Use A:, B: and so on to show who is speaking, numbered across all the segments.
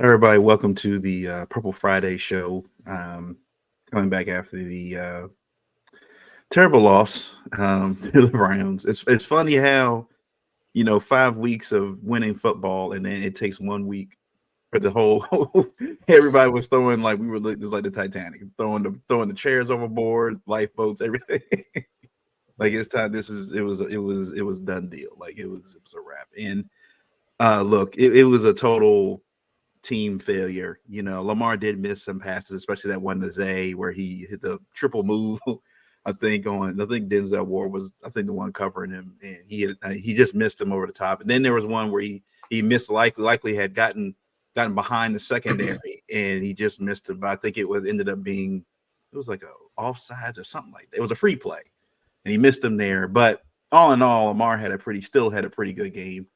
A: Everybody, welcome to the Purple Friday show. Coming back after the terrible loss to the Browns. It's funny how 5 weeks of winning football, and then it takes 1 week for the whole. Everybody was throwing like we were just like the Titanic, throwing the chairs overboard, lifeboats, everything. Like it's time. It was done deal. Like it was a wrap. And look, it was a total team failure. Lamar did miss some passes, especially that one to Zay where he hit the triple move. I think Denzel Ward was the one covering him, and he just missed him over the top. And then there was one where he missed likely had gotten behind the secondary and he just missed it. But I think ended up being it was like a offsides or something like that. It was a free play, and he missed him there. But all in all, Lamar still had a pretty good game.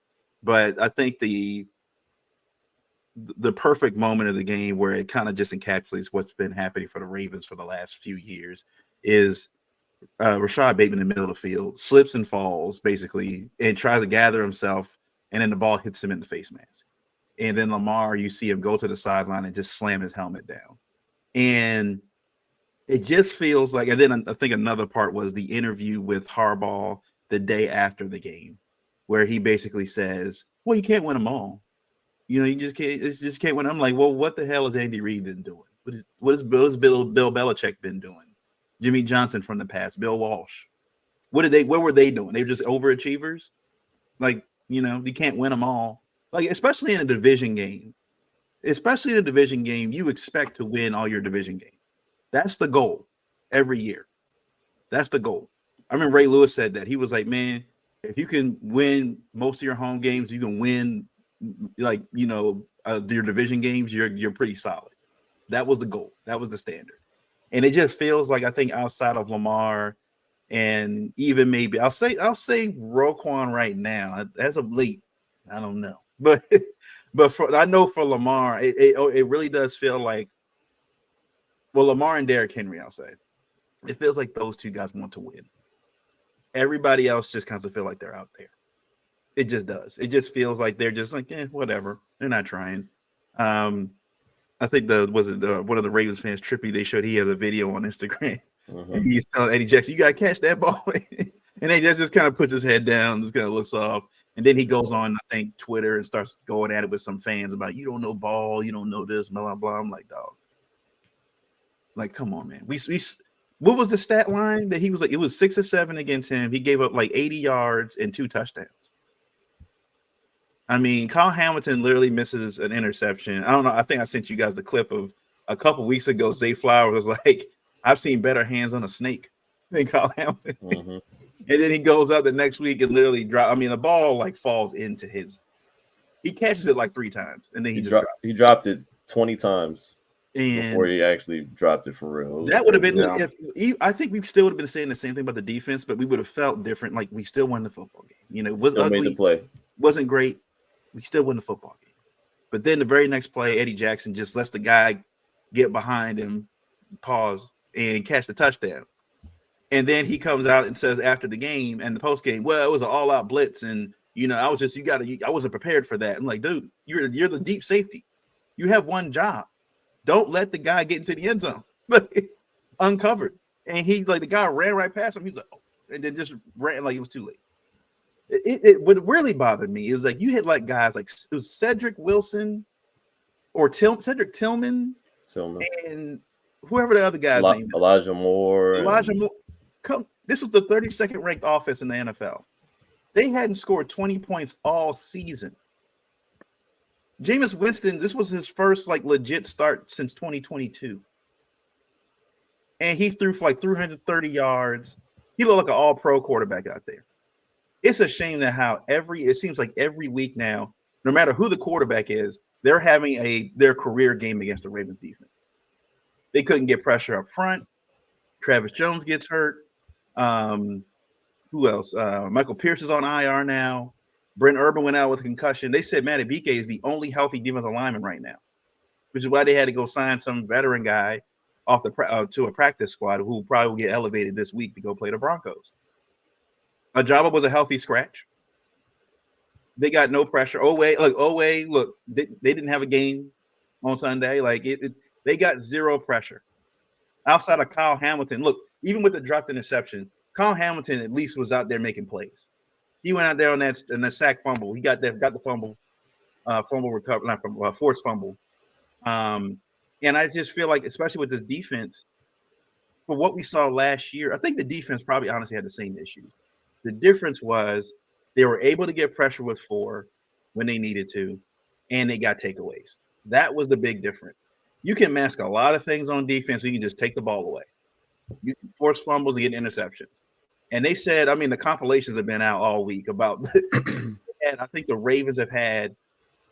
A: But I think the perfect moment of the game where it kind of just encapsulates what's been happening for the Ravens for the last few years is Rashad Bateman in the middle of the field slips and falls basically and tries to gather himself, and then the ball hits him in the face mask. And then Lamar, you see him go to the sideline and just slam his helmet down. And it just feels like, and then I think another part was the interview with Harbaugh the day after the game, where he basically says, well, you can't win them all. You just can't win. I'm like, well, what the hell has Andy Reid been doing? What has Bill Belichick been doing? Jimmy Johnson from the past, Bill Walsh. What were they doing? They were just overachievers. Like, you can't win them all. Like, especially in a division game. You expect to win all your division games. That's the goal every year. That's the goal. I remember Ray Lewis said that. He was like, man, if you can win most of your home games, you can win your division games, you're pretty solid. That was the goal. That was the standard. And it just feels like, I think outside of Lamar and even maybe I'll say Roquan right now as of late, I don't know, but I know for Lamar, it really does feel like, well, Lamar and Derrick Henry, I'll say it feels like those two guys want to win. Everybody else just kind of feel like they're out there. It just does. It just feels like they're just like, whatever. They're not trying. I think one of the Ravens fans, Trippy, they showed he has a video on Instagram. Mm-hmm. And he's telling Eddie Jackson, you got to catch that ball. And they just kind of puts his head down, just kind of looks off. And then he goes on, I think, Twitter and starts going at it with some fans about, you don't know ball, you don't know this, blah, blah, blah. I'm like, dog. Like, come on, man. What was the stat line that he was like? It was 6 or 7 against him. He gave up like 80 yards and 2 touchdowns. I mean, Kyle Hamilton literally misses an interception. I don't know. I think I sent you guys the clip of a couple weeks ago. Zay Flowers was like, I've seen better hands on a snake than Kyle Hamilton. Mm-hmm. And then he goes out the next week and literally the ball like falls into he catches it like 3 times. And then
B: he dropped it 20 times before he actually dropped it for real.
A: That would have been, I think we still would have been saying the same thing about the defense, but we would have felt different. Like we still won the football game. It was ugly. Made the play. Wasn't great. We still win the football game. But then the very next play, Eddie Jackson just lets the guy get behind him, pause, and catch the touchdown. And then he comes out and says after the game and the post game, well, it was an all-out blitz. And, I wasn't prepared for that. I'm like, dude, you're the deep safety. You have one job. Don't let the guy get into the end zone. Uncovered. And the guy ran right past him. He's like, oh, and then just ran like it was too late. What really bothered me is like you had like guys like it was Cedric Wilson or Cedric Tillman and whoever the other guy's name is.
B: Elijah Moore.
A: This was the 32nd ranked offense in the NFL. They hadn't scored 20 points all season. Jameis Winston, this was his first like legit start since 2022. And he threw for like 330 yards. He looked like an all-pro quarterback out there. It's a shame that it seems like every week now, no matter who the quarterback is, they're having their career game against the Ravens defense. They couldn't get pressure up front. Travis Jones gets hurt. Who else? Michael Pierce is on IR now. Brent Urban went out with a concussion. They said Matty Bike is the only healthy defensive lineman right now, which is why they had to go sign some veteran guy off to a practice squad who probably will get elevated this week to go play the Broncos. Ajaba was a healthy scratch. They got no pressure. They didn't have a game on Sunday. Like they got zero pressure outside of Kyle Hamilton. Look, even with the dropped interception, Kyle Hamilton at least was out there making plays. He went out there on that sack fumble. He got the fumble, fumble recovery, not from forced fumble. And I just feel like, especially with this defense, for what we saw last year, I think the defense probably honestly had the same issues. The difference was they were able to get pressure with 4 when they needed to, and they got takeaways. That was the big difference. You can mask a lot of things on defense. You can just take the ball away. You can force fumbles and get interceptions. And they said, I mean, the compilations have been out all week about and I think the Ravens have had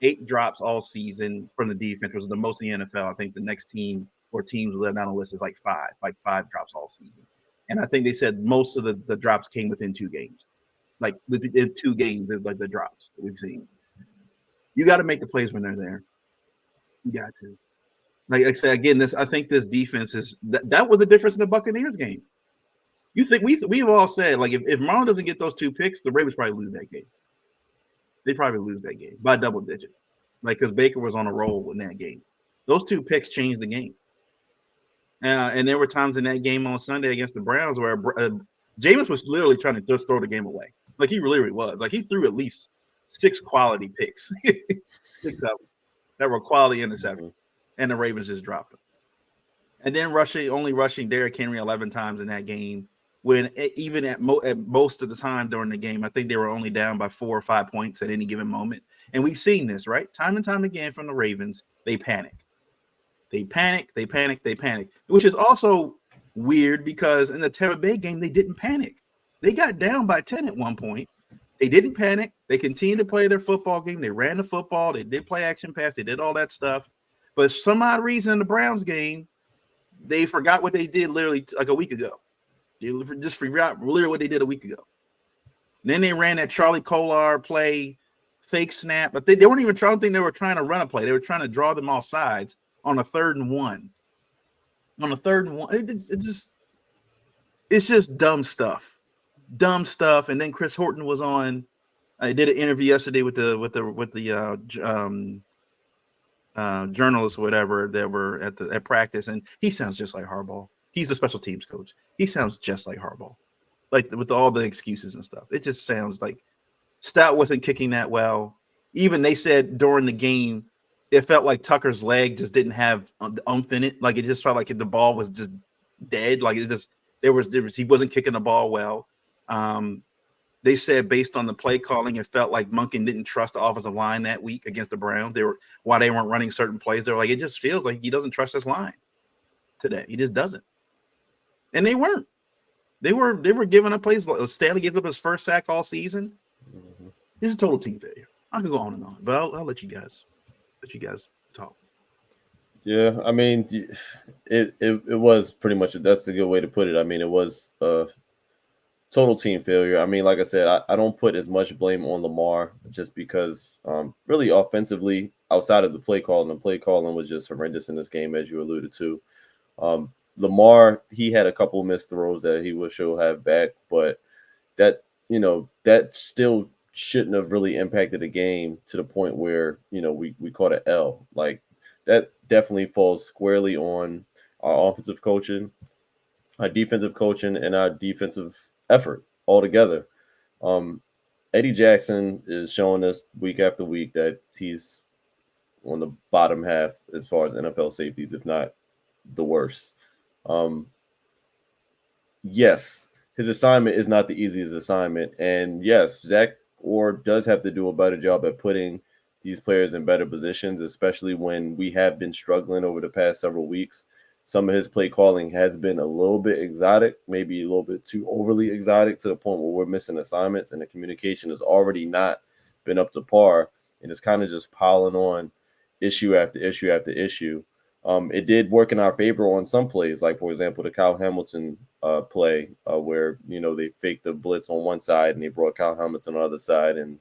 A: 8 drops all season from the defense, which is the most in the NFL. I think the next team or teams left on the list is like 5 drops all season. And I think they said most of the drops came within 2 games. Like within 2 games, like the drops that we've seen. You got to make the plays when they're there. You got to. Like I said again, I think this defense is that was the difference in the Buccaneers game. You think we've all said, like, if Marlon doesn't get those 2 picks, the Ravens probably lose that game. They probably lose that game by double digits, like, because Baker was on a roll in that game. Those 2 picks changed the game. And there were times in that game on Sunday against the Browns where Jameis was literally trying to just throw the game away. Like, he really was. Like, he threw at least 6 quality picks, 6 of them that were quality interceptions, and the Ravens just dropped them. And then only rushing Derrick Henry 11 times in that game, when even at most of the time during the game, I think they were only down by 4 or 5 points at any given moment. And we've seen this, right? Time and time again from the Ravens, they panic. They panic, which is also weird because in the Tampa Bay game, they didn't panic. They got down by 10 at one point. They didn't panic. They continued to play their football game. They ran the football. They did play action pass. They did all that stuff. But for some odd reason in the Browns game, they forgot what they did literally like a week ago. They just forgot literally what they did a week ago. And then they ran that Charlie Kolar play, fake snap. But they weren't even trying to think they were trying to run a play. They were trying to draw them off sides on a 3rd and 1. On a 3rd and 1. It's just dumb stuff. Dumb stuff. And then Chris Horton was on. I did an interview yesterday with the journalists, whatever, that were at practice, and he sounds just like Harbaugh. He's a special teams coach. He sounds just like Harbaugh, like with all the excuses and stuff. It just sounds like Stout wasn't kicking that well. Even they said during the game, it felt like Tucker's leg just didn't have the oomph in it. Like it just felt like the ball was just dead. Like there was he wasn't kicking the ball well. They said based on the play calling, it felt like Monken didn't trust the offensive line that week against the Browns. Why they weren't running certain plays. They were like, it just feels like he doesn't trust this line today. He just doesn't. And they weren't. They were giving up plays. Staley gave up his first sack all season. Mm-hmm. It's a total team failure. I could go on and on, but I'll let you guys talk.
B: Yeah, I mean, it was pretty much that's a good way to put it. I mean, it was total team failure. I mean, like I said, I don't put as much blame on Lamar just because really offensively, outside of the play calling was just horrendous in this game, as you alluded to. Lamar, he had a couple of missed throws that he wish he'll have back, but that still shouldn't have really impacted the game to the point where, we caught an L. Like, that definitely falls squarely on our offensive coaching, our defensive coaching, and our defensive effort altogether. Eddie Jackson is showing us week after week that he's on the bottom half as far as NFL safeties, if not the worst. Yes, his assignment is not the easiest assignment. And yes, Zach Orr does have to do a better job at putting these players in better positions, especially when we have been struggling over the past several weeks. Some of his play calling has been a little bit exotic, maybe a little bit too overly exotic to the point where we're missing assignments and the communication has already not been up to par. And it's kind of just piling on issue after issue after issue. It did work in our favor on some plays, like, for example, the Kyle Hamilton play where, they faked the blitz on one side and they brought Kyle Hamilton on the other side, and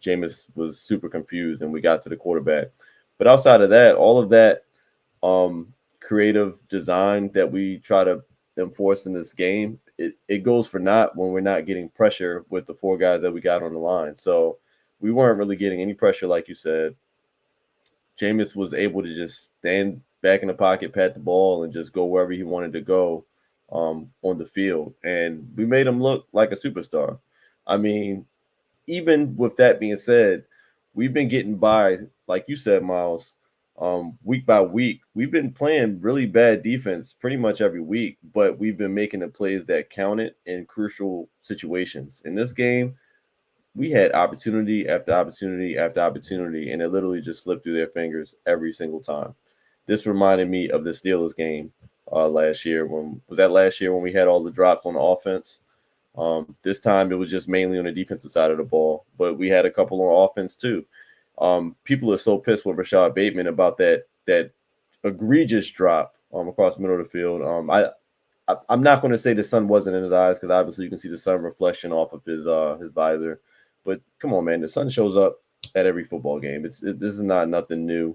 B: Jameis was super confused and we got to the quarterback. But outside of that, all of that creative design that we try to enforce in this game, it goes for naught when we're not getting pressure with the 4 guys that we got on the line. So we weren't really getting any pressure, like you said. Jameis was able to just stand back in the pocket, pat the ball, and just go wherever he wanted to go on the field. And we made him look like a superstar. I mean, even with that being said, we've been getting by, like you said, Miles, week by week. We've been playing really bad defense pretty much every week, but we've been making the plays that counted in crucial situations. In this game, we had opportunity after opportunity after opportunity, and it literally just slipped through their fingers every single time. This reminded me of the Steelers game last year. When was that last year when we had all the drops on the offense? This time it was just mainly on the defensive side of the ball, but we had a couple on offense too. People are so pissed with Rashad Bateman about that egregious drop across the middle of the field. I'm not going to say the sun wasn't in his eyes because obviously you can see the sun reflection off of his visor. But come on, man, the sun shows up at every football game. This is not nothing new.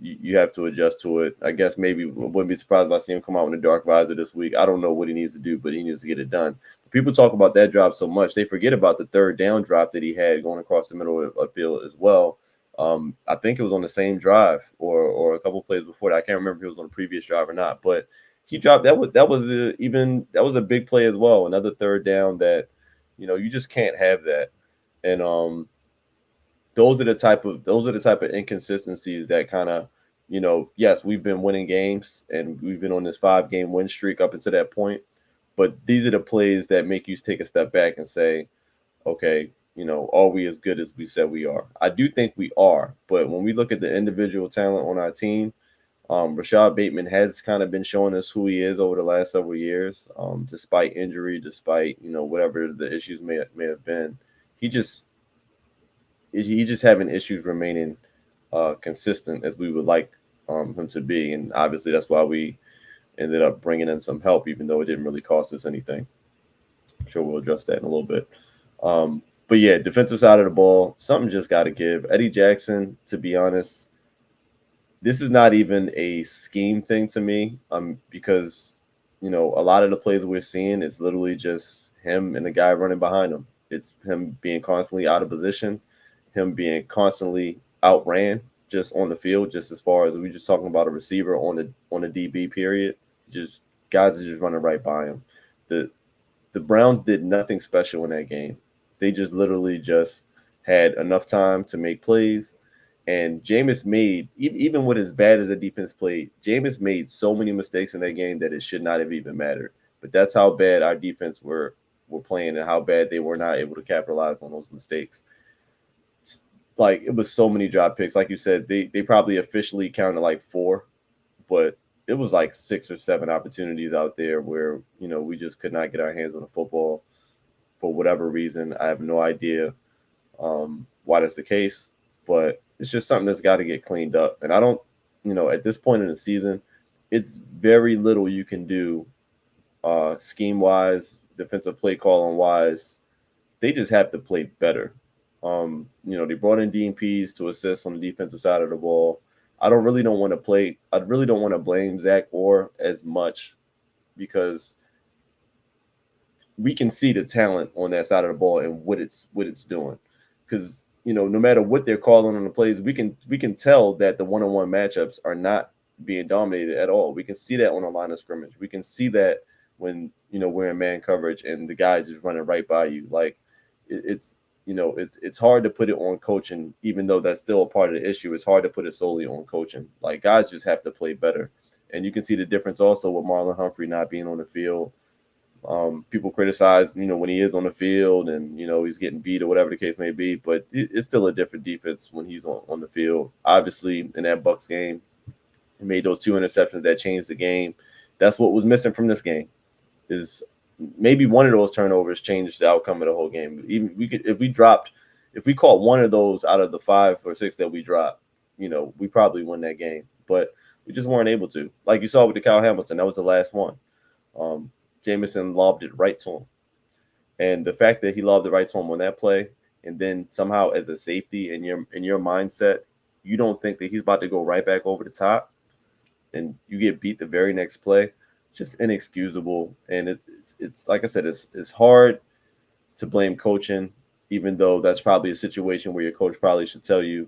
B: You have to adjust to it. I guess maybe wouldn't be surprised if I see him come out with a dark visor this week. I don't know what he needs to do, but he needs to get it done. People talk about that drop so much, they forget about the third down drop that he had going across the middle of the field as well. I think it was on the same drive or a couple plays before that. I can't remember if it was on the previous drive or not, but he dropped that was a big play as well. Another third down that you just can't have that. And those are the type of inconsistencies that kind of, yes, we've been winning games and we've been on this 5-game win streak up until that point. But these are the plays that make you take a step back and say, okay, are we as good as we said we are? I do think we are. But when we look at the individual talent on our team, Rashad Bateman has kind of been showing us who he is over the last several years, despite injury, despite, whatever the issues may have been. He's just having issues remaining consistent as we would like him to be. And obviously that's why we ended up bringing in some help, even though it didn't really cost us anything. I'm sure we'll address that in a little bit. But yeah, defensive side of the ball, something just got to give. Eddie Jackson, to be honest, this is not even a scheme thing to me, because a lot of the plays we're seeing is literally just him and the guy running behind him. It's him being constantly out of position, him being constantly outran just on the field. Just as far as we just talking about a receiver on the DB period, just guys are just running right by him. The Browns did nothing special in that game. They just literally just had enough time to make plays. And Jameis made, even with as bad as the defense played, Jameis made so many mistakes in that game that it should not have even mattered. But that's how bad our defense were playing and how bad they were not able to capitalize on those mistakes. Like, it was so many drop picks. Like you said, they probably officially counted like 4, but it was like 6 or 7 opportunities out there where, we just could not get our hands on the football for whatever reason. I have no idea why that's the case, but it's just something that's got to get cleaned up. And I don't, at this point in the season, it's very little you can do scheme wise, defensive play calling wise. They just have to play better. They brought in DMPs to assist on the defensive side of the ball. I really don't want to blame Zach Orr as much because we can see the talent on that side of the ball and what it's doing. Because no matter what they're calling on the plays, we can tell that the one-on-one matchups are not being dominated at all. We can see that on the line of scrimmage. We can see that when we're in man coverage and the guy's just running right by you. Like it's hard to put it on coaching, even though that's still a part of the issue. It's hard to put it solely on coaching. Like, guys just have to play better. And you can see the difference also with Marlon Humphrey not being on the field. People criticize, when he is on the field and, he's getting beat or whatever the case may be, but it's still a different defense when he's on the field. Obviously, in that Bucs game, he made those 2 interceptions that changed the game. That's what was missing from this game, is maybe one of those turnovers changed the outcome of the whole game. Even if we caught one of those out of the 5 or 6 that we dropped, we probably win that game. But we just weren't able to. Like you saw with the Kyle Hamilton, that was the last one. Jameson lobbed it right to him. And the fact that he lobbed it right to him on that play, and then somehow as a safety in your mindset, you don't think that he's about to go right back over the top and you get beat the very next play, just inexcusable. And it's like I said, it's hard to blame coaching, even though that's probably a situation where your coach probably should tell you,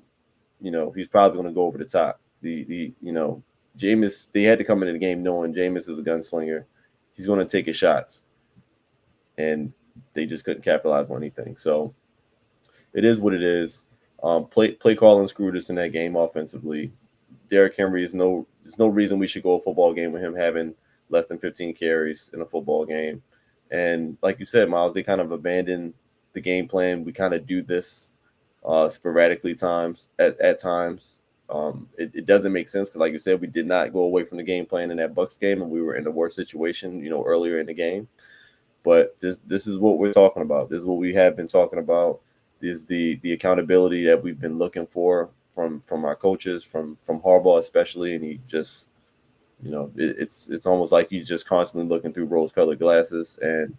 B: he's probably going to go over the top. Jameis, they had to come into the game knowing Jameis is a gunslinger. He's going to take his shots, and they just couldn't capitalize on anything. So it is what it is. Play calling screwed us in that game offensively. Derrick Henry there's no reason we should go a football game with him having less than 15 carries in a football game. And like you said, Miles, they kind of abandoned the game plan. We kind of do this sporadically at times. It doesn't make sense because, like you said, we did not go away from the game plan in that Bucks game, and we were in a worse situation, earlier in the game. But this is what we're talking about. This is what we have been talking about. This is the accountability that we've been looking for from our coaches, from Harbaugh especially, and he just, it's almost like he's just constantly looking through rose-colored glasses. And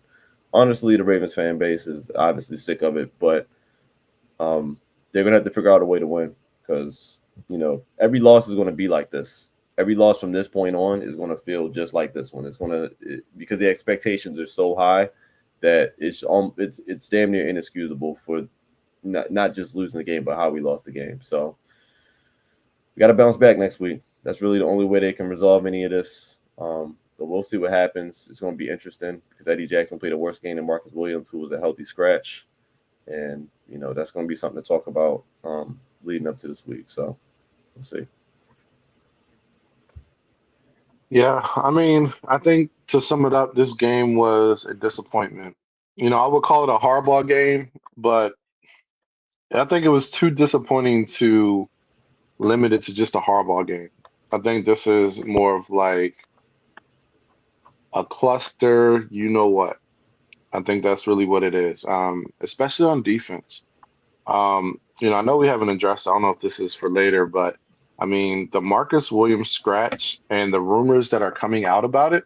B: honestly, the Ravens fan base is obviously sick of it, but they're gonna have to figure out a way to win because every loss is going to be like this. Every loss from this point on is going to feel just like this one. Because the expectations are so high that it's damn near inexcusable for not just losing the game, but how we lost the game. So we got to bounce back next week. That's really the only way they can resolve any of this. But we'll see what happens. It's going to be interesting because Eddie Jackson played a worse game than Marcus Williams, who was a healthy scratch. And, that's going to be something to talk about leading up to this week. So we'll see.
C: Yeah, I mean, I think to sum it up, this game was a disappointment. I would call it a Harbaugh game, but I think it was too disappointing to limit it to just a Harbaugh game. I think this is more of like a cluster, what. I think that's really what it is, especially on defense. I know we haven't addressed, I don't know if this is for later, but I mean, the Marcus Williams scratch and the rumors that are coming out about it,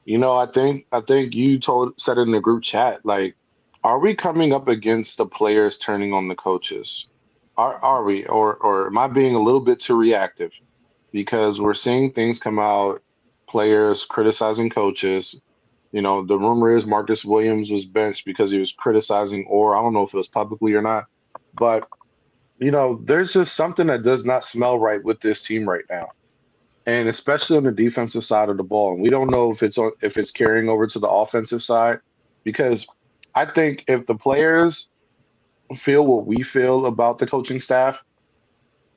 C: I think you said it in the group chat, like, are we coming up against the players turning on the coaches? Are we, or am I being a little bit too reactive? Because we're seeing things come out, players criticizing coaches. The rumor is Marcus Williams was benched because he was criticizing, or I don't know if it was publicly or not, but there's just something that does not smell right with this team right now, and especially on the defensive side of the ball. And we don't know if it's carrying over to the offensive side, because I think if the players feel what we feel about the coaching staff,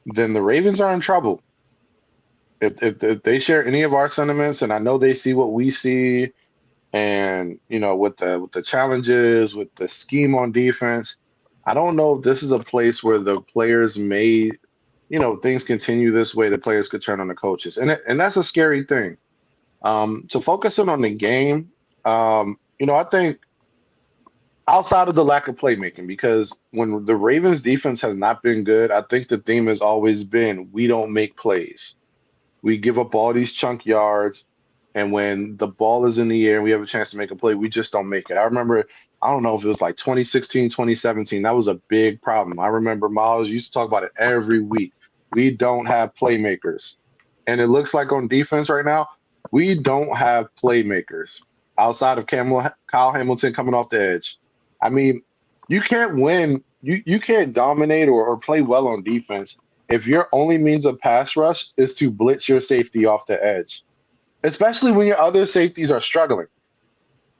C: then the Ravens are in trouble. If they share any of our sentiments, and I know they see what we see, and with the challenges, with the scheme on defense, I don't know if this is a place where the players may, things continue this way, the players could turn on the coaches, and that's a scary thing. So focusing on the game, I think outside of the lack of playmaking, because when the Ravens defense has not been good, I think the theme has always been we don't make plays. We give up all these chunk yards. And when the ball is in the air and we have a chance to make a play, we just don't make it. I remember, I don't know if it was like 2016, 2017. That was a big problem. I remember Miles used to talk about it every week. We don't have playmakers. And it looks like on defense right now, we don't have playmakers outside of Kyle Hamilton coming off the edge. I mean, you can't win. You can't dominate or play well on defense if your only means of pass rush is to blitz your safety off the edge, especially when your other safeties are struggling.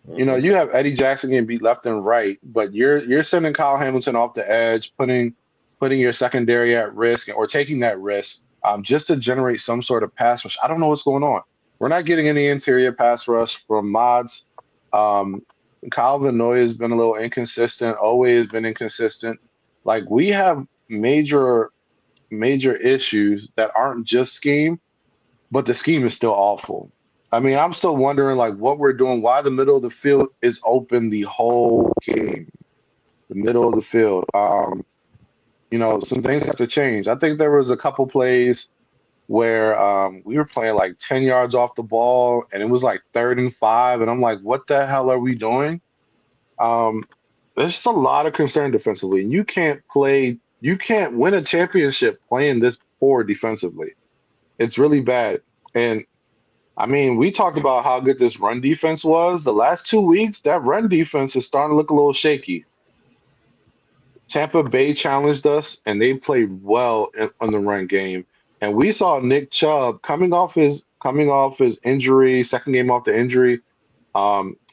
B: Mm-hmm.
C: You have Eddie Jackson getting beat left and right, but you're sending Kyle Hamilton off the edge, putting your secondary at risk or taking that risk just to generate some sort of pass rush. I don't know what's going on. We're not getting any interior pass rush from Mods. Kyle Vanoy has been a little inconsistent, always been inconsistent. Like, we have major issues that aren't just scheme, but the scheme is still awful. I mean, I'm still wondering, like, what we're doing, why the middle of the field is open the whole game. The middle of the field. Some things have to change. I think there was a couple plays where we were playing like 10 yards off the ball, and it was like 3rd and 5, and I'm like, what the hell are we doing? There's just a lot of concern defensively. And you can't win a championship playing this poor defensively. It's really bad. And I mean, we talked about how good this run defense was. The last 2 weeks, that run defense is starting to look a little shaky. Tampa Bay challenged us, and they played well on the run game. And we saw Nick Chubb coming off his injury, second game off the injury.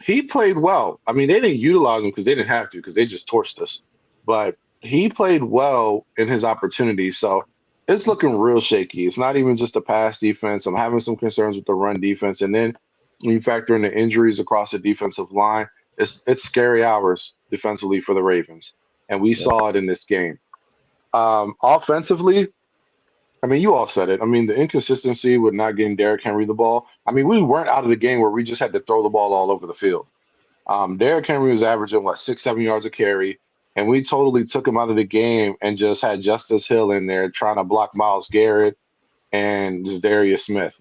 C: He played well. I mean, they didn't utilize him because they didn't have to because they just torched us. But he played well in his opportunity. So it's looking real shaky. It's not even just a pass defense. I'm having some concerns with the run defense. And then when you factor in the injuries across the defensive line, it's scary hours defensively for the Ravens. And we saw it in this game. Offensively, I mean, you all said it. I mean, the inconsistency with not getting Derrick Henry the ball. I mean, we weren't out of the game where we just had to throw the ball all over the field. Derrick Henry was averaging, 6, 7 yards a carry, and we totally took him out of the game and just had Justice Hill in there trying to block Myles Garrett and Darius Smith,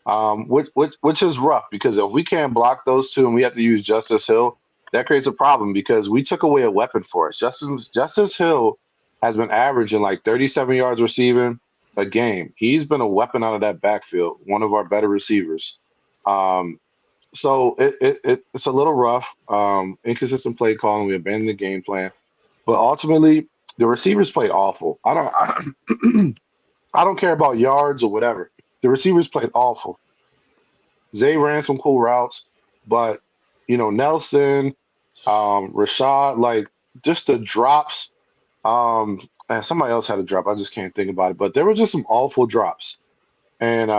C: which is rough because if we can't block those two and we have to use Justice Hill, that creates a problem because we took away a weapon for us. Justice Hill has been averaging 37 yards receiving a game. He's been a weapon out of that backfield, one of our better receivers. So it's a little rough. Inconsistent play calling. We abandoned the game plan, but ultimately the receivers played awful. I don't care about yards or whatever. The receivers played awful. Zay ran some cool routes, but Nelson, Rashad, just the drops. And somebody else had a drop. I just can't think about it. But there were just some awful drops. And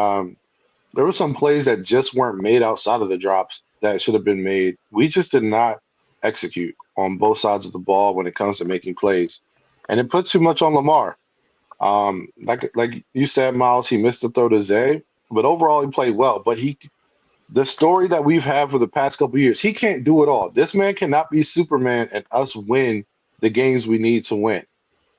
C: there were some plays that just weren't made outside of the drops that should have been made. We just did not execute on both sides of the ball when it comes to making plays. And it put too much on Lamar. Like you said, Miles, he missed the throw to Zay. But overall, he played well. But the story that we've had for the past couple of years, he can't do it all. This man cannot be Superman and us win the games we need to win.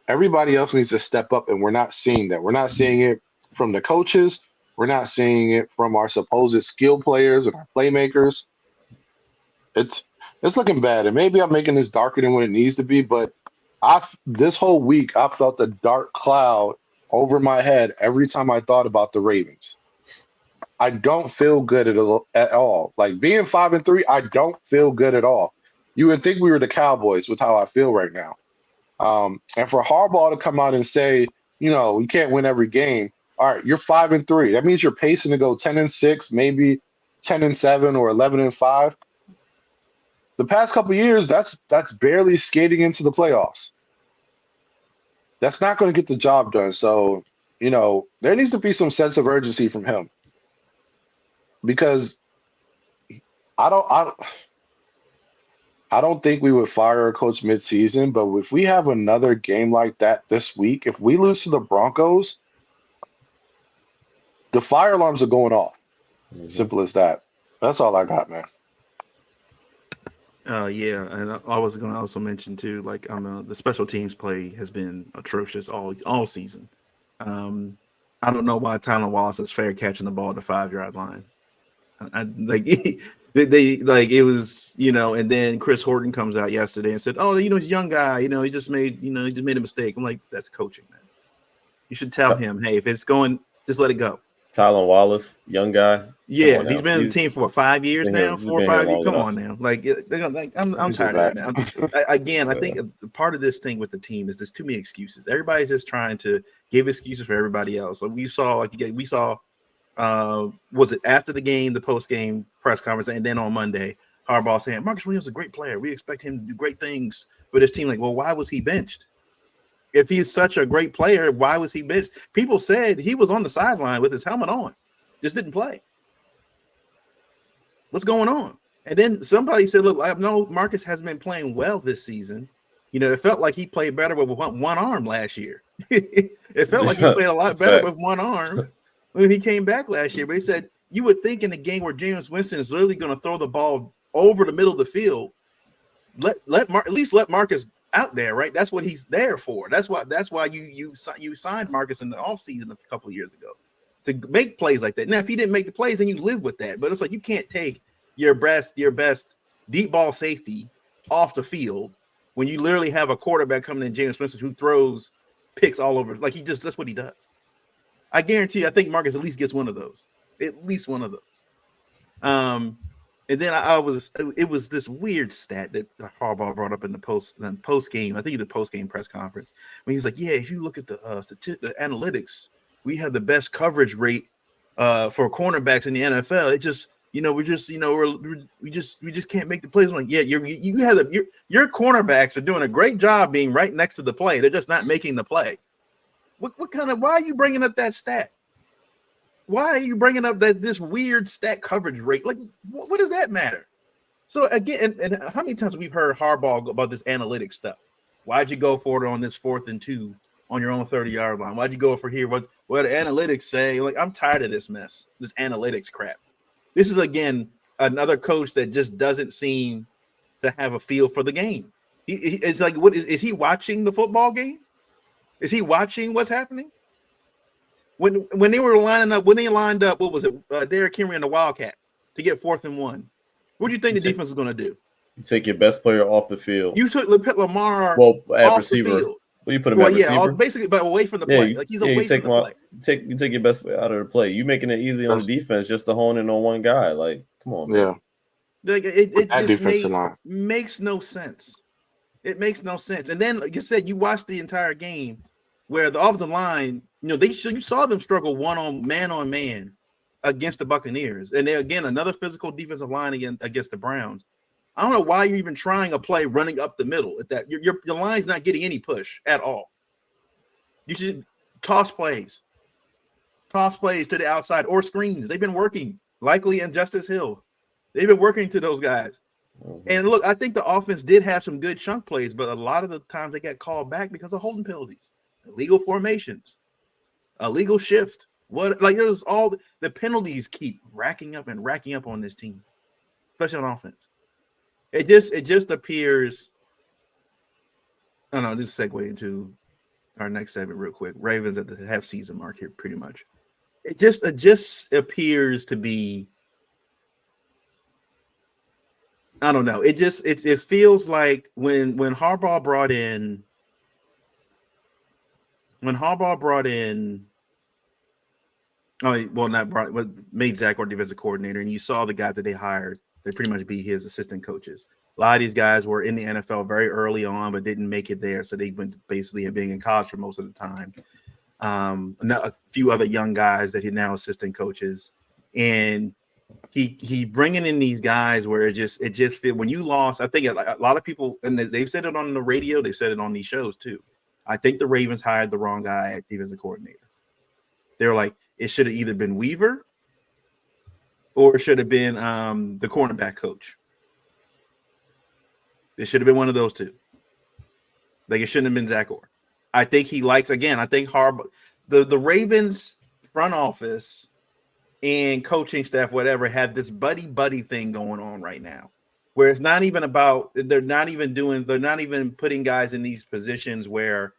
C: Everybody else needs to step up, and we're not seeing that. We're not seeing it from the coaches. We're not seeing it from our supposed skill players and our playmakers. It's looking bad, and maybe I'm making this darker than what it needs to be, but this whole week I felt a dark cloud over my head every time I thought about the Ravens. I don't feel good at all. Like being 5-3, I don't feel good at all. You would think we were the Cowboys with how I feel right now. And for Harbaugh to come out and say, you can't win every game. All right, you're 5-3. That means you're pacing to go 10-6, maybe 10-7 or 11-5. The past couple of years, that's barely skating into the playoffs. That's not going to get the job done. So, there needs to be some sense of urgency from him because I don't think we would fire a coach midseason, but if we have another game like that this week, if we lose to the Broncos, the fire alarms are going off. Mm-hmm. Simple as that. That's all I got, man.
A: Yeah, and I was going to also mention too, the special teams play has been atrocious all season. I don't know why Tylan Wallace is fair catching the ball at the 5-yard line. It was, and then Chris Horton comes out yesterday and said, "Oh, he's a young guy. He just made a mistake." I'm like, that's coaching, man. You should tell him, hey, if it's going, just let it go.
B: Tylan Wallace, young guy.
A: Yeah, he's been in the team for 5 years now, 4 or 5 years. Come on now, I'm tired of that. Again, I think part of this thing with the team is there's too many excuses. Everybody's just trying to give excuses for everybody else. So we saw, was it after the game, the post-game press conference, and then on Monday, Harbaugh saying Marcus Williams is a great player. We expect him to do great things for this team. Well, why was he benched? If he's such a great player, why was he benched? People said he was on the sideline with his helmet on, just didn't play. What's going on? And then somebody said, look, I know Marcus has been playing well this season. It felt like he played better with one arm last year. It felt like he played a lot better with one arm when he came back last year. But he said, you would think in a game where Jameis Winston is literally going to throw the ball over the middle of the field, at least let Marcus out there, right? That's what he's there for. That's why you signed Marcus in the offseason a couple of years ago to make plays like that. Now, if he didn't make the plays, then you live with that. But it's like you can't take your best deep ball safety off the field when you literally have a quarterback coming in, Jameis Winston, who throws picks all over. That's what he does. I guarantee you, I think Marcus at least gets one of those. At least one of those. And then it was this weird stat that Harbaugh brought up in the post game. I think the post game press conference when he was like, "Yeah, if you look at the analytics, we have the best coverage rate for cornerbacks in the NFL. It just, we just can't make the plays." I'm like, yeah, your cornerbacks are doing a great job being right next to the play. They're just not making the play. Why are you bringing up that stat? Why are you bringing up this weird stat coverage rate? Like, what does that matter? So again, and how many times we've heard Harbaugh about this analytics stuff? Why'd you go for it on this 4th and 2 on your own 30-yard line? Why'd you go for here? What the analytics say? Like, I'm tired of this mess, this analytics crap. This is again another coach that just doesn't seem to have a feel for the game. It's like, what is he watching the football game? Is he watching what's happening? When they were lined up, what was it? Derrick Henry and the Wildcat to get 4th and 1. What do you think the defense was going to do?
B: You take your best player off the field.
A: You took Lamar
B: at
A: off
B: receiver.
A: the field.
B: Well, you put him at receiver.
A: Basically, but away from the play. Like, he's away from the play.
B: You take your best player out of the play. You making it easy on defense just to hone in on one guy. Like, come on, man.
A: Like, it just makes no sense. It makes no sense. And then, like I said, you watched the entire game where the offensive line, you saw them struggle man on man against the Buccaneers, and they again another physical defensive line against the Browns. I don't know why you're even trying a play running up the middle at that. Your line's not getting any push at all. You should toss plays to the outside or screens. They've been working. Likely and Justice Hill, they've been working to those guys. And look, I think the offense did have some good chunk plays, but a lot of the times they got called back because of holding penalties, illegal formations, illegal shift. There's all the penalties keep racking up on this team, especially on offense. It just appears. I don't know. Just segue into our next segment real quick. Ravens at the half season mark here, pretty much. It just appears to be. I don't know. It feels like when Harbaugh brought in. Made Zach our defensive coordinator, and you saw the guys that they hired. They pretty much be his assistant coaches. A lot of these guys were in the NFL very early on, but didn't make it there. So they went basically being in college for most of the time. A few other young guys that he now assistant coaches, and he bringing in these guys where it just feel when you lost. I think a lot of people, and they've said it on the radio, they've said it on these shows too. I think the Ravens hired the wrong guy at defensive coordinator. They're like, it should have either been Weaver or it should have been the cornerback coach. It should have been one of those two. Like, it shouldn't have been Zach Orr. I think he likes, again, I think the Ravens front office and coaching staff, whatever, have this buddy thing going on right now, where it's not even about, they're not even putting guys in these positions where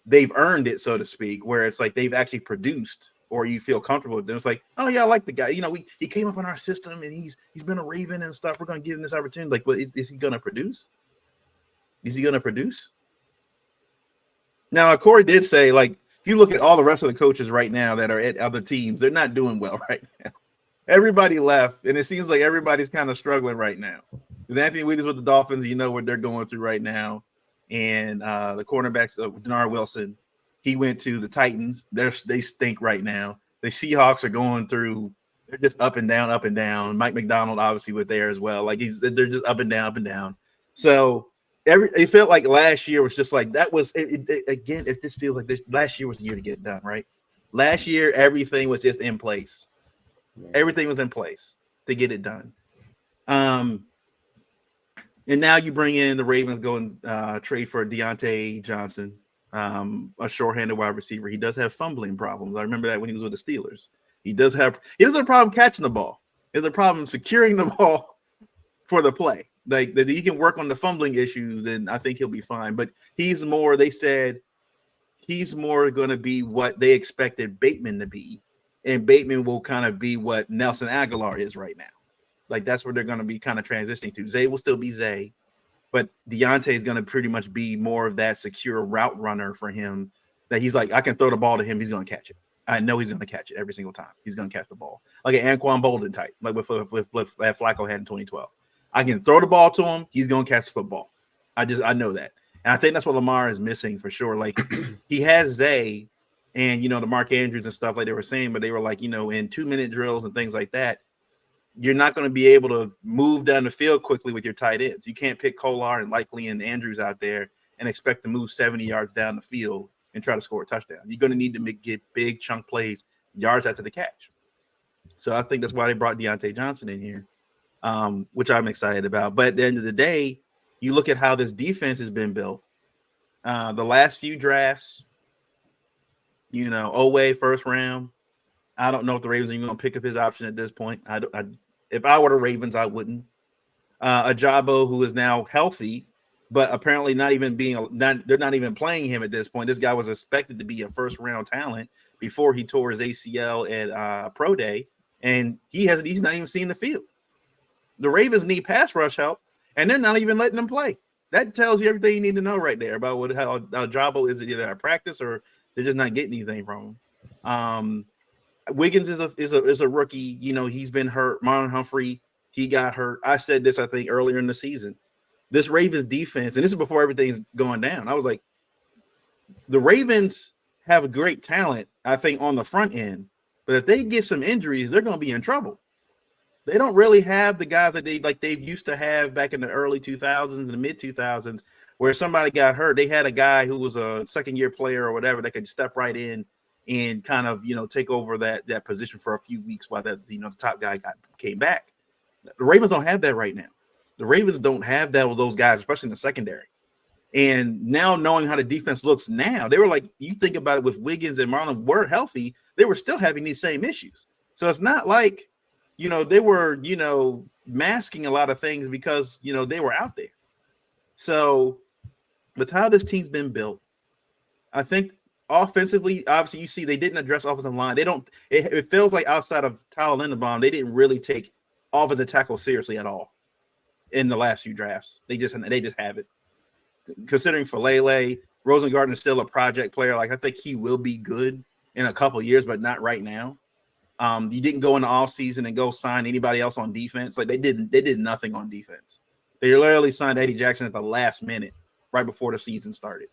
A: they've earned it, so to speak, where it's like they've actually produced or you feel comfortable with them. It's like, oh yeah, I like the guy. He came up in our system and he's been a Raven and stuff. We're going to give him this opportunity. Like, is he going to produce? Is he going to produce? Now, Corey did say, like, if you look at all the rest of the coaches right now that are at other teams, they're not doing well right now. Everybody left, and it seems like everybody's kind of struggling right now. Because Anthony Williams with the Dolphins, what they're going through right now. And the cornerbacks, Denard Wilson, he went to the Titans. They stink right now. The Seahawks are going through, they're just up and down. Mike McDonald obviously was there as well. Like, they're just up and down. So it felt like last year was just like that was again. It just feels like this last year was the year to get it done, right? Last year, everything was just in place. Everything was in place to get it done. And now you bring in the Ravens, go and trade for Deontay Johnson, a short-handed wide receiver. He does have fumbling problems. I remember that when he was with the Steelers. He doesn't have a problem catching the ball. He has a problem securing the ball for the play. Like, that he can work on the fumbling issues, then I think he'll be fine. But he's more, they said, he's more going to be what they expected Bateman to be. And Bateman will kind of be what Nelson Aguilar is right now. Like, that's where they're going to be kind of transitioning to. Zay will still be Zay, but Deontay is going to pretty much be more of that secure route runner for him, that he's like, I can throw the ball to him, he's going to catch it. I know he's going to catch it every single time. He's going to catch the ball like an Anquan Bolden type, like with that Flacco had in 2012. I can throw the ball to him. He's going to catch the football. I know that. And I think that's what Lamar is missing for sure. Like he has Zay and, the Mark Andrews and stuff like they were saying, but they were like, in 2-minute drills and things like that, you're not going to be able to move down the field quickly with your tight ends. You can't pick Kolar and Likely and Andrews out there and expect to move 70 yards down the field and try to score a touchdown. You're going to need to get big chunk plays yards after the catch. So I think that's why they brought Deontay Johnson in here, which I'm excited about. But at the end of the day, you look at how this defense has been built. The last few drafts, Owe first round. I don't know if the Ravens are even going to pick up his option at this point. If I were the Ravens, I wouldn't. Ajabo, who is now healthy, but apparently they're not even playing him at this point. This guy was expected to be a first-round talent before he tore his ACL at Pro Day, and he's not even seen the field. The Ravens need pass rush help, and they're not even letting him play. That tells you everything you need to know right there about how Ajabo is either at practice or they're just not getting anything from him. Wiggins is a rookie. He's been hurt. Marlon Humphrey, he got hurt. I said this, I think, earlier in the season. This Ravens defense, and this is before everything's going down, I was like, the Ravens have a great talent, I think, on the front end. But if they get some injuries, they're going to be in trouble. They don't really have the guys that they've used to have back in the early 2000s and the mid 2000s, where somebody got hurt. They had a guy who was a second-year player or whatever that could step right in and kind of, take over that position for a few weeks while the top guy came back. The Ravens don't have that right now. The Ravens don't have that with those guys, especially in the secondary. And now knowing how the defense looks now, they were like, you think about it, with Wiggins and Marlon were healthy, they were still having these same issues. So it's not like, they were, masking a lot of things because, they were out there. So with how this team's been built, I think offensively, obviously, you see they didn't address offensive line. It feels like outside of Tyler Linderbaum, they didn't really take offensive tackle seriously at all in the last few drafts. They just haven't. Considering Falele, Rosengarten is still a project player. Like, I think he will be good in a couple of years, but not right now. You didn't go in the offseason and go sign anybody else on defense. Like, they did nothing on defense. They literally signed Eddie Jackson at the last minute, right before the season started.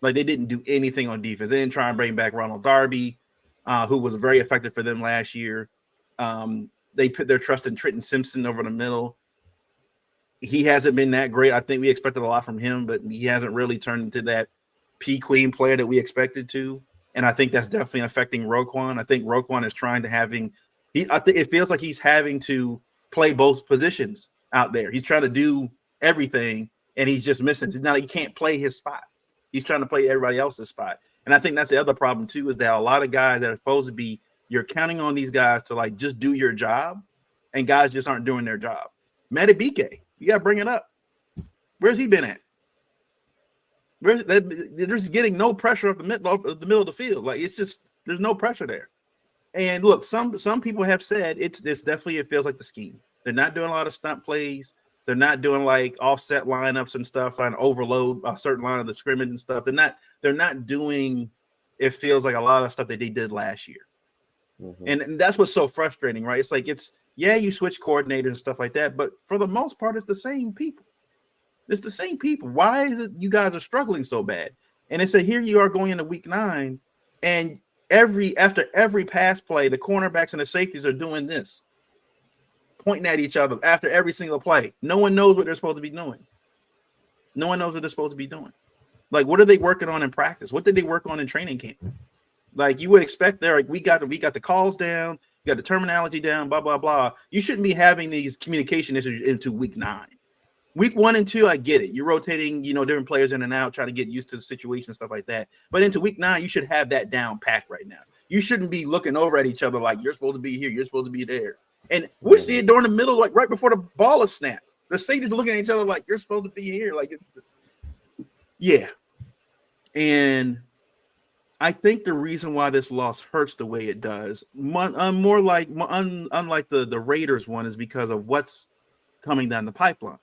A: Like, they didn't do anything on defense. They didn't try and bring back Ronald Darby, who was very effective for them last year. They put their trust in Trenton Simpson over the middle. He hasn't been that great. I think we expected a lot from him, but he hasn't really turned into that P-Queen player that we expected to. And I think that's definitely affecting Roquan. I think Roquan is trying to I think it feels like he's having to play both positions out there. He's trying to do everything, and he's just missing. He can't play his spot. He's trying to play everybody else's spot. And I think that's the other problem too, is that a lot of guys that are supposed to be, you're counting on these guys to just do your job, and guys just aren't doing their job. Madubuike, you got to bring it up. Where's he been at? There's getting no pressure up the middle of the field. Like, it's just, there's no pressure there. And look, some people have said it's definitely, it feels like the scheme. They're not doing a lot of stunt plays. They're not doing offset lineups and stuff, trying to overload a certain line of the scrimmage and stuff. They're not doing, it feels like, a lot of stuff that they did last year. Mm-hmm. And that's what's so frustrating, right? It's like, you switch coordinators and stuff like that, but for the most part, it's the same people. It's the same people. Why is it you guys are struggling so bad? And they say, here you are going into week 9, and after every pass play, the cornerbacks and the safeties are doing this, pointing at each other after every single play. No one knows what they're supposed to be doing. No one knows what they're supposed to be doing. Like, what are they working on in practice? What did they work on in training camp? Like, you would expect there, like, we got the calls down, we got the terminology down, blah, blah, blah. You shouldn't be having these communication issues into week 9. Week 1 and 2, I get it. You're rotating, different players in and out, trying to get used to the situation and stuff like that. But into week 9, you should have that down packed right now. You shouldn't be looking over at each other like, you're supposed to be here, you're supposed to be there. And we see it during the middle, like right before the ball is snapped. The safeties looking at each other like, you're supposed to be here. Like, yeah. And I think the reason why this loss hurts the way it does, unlike the Raiders one, is because of what's coming down the pipeline.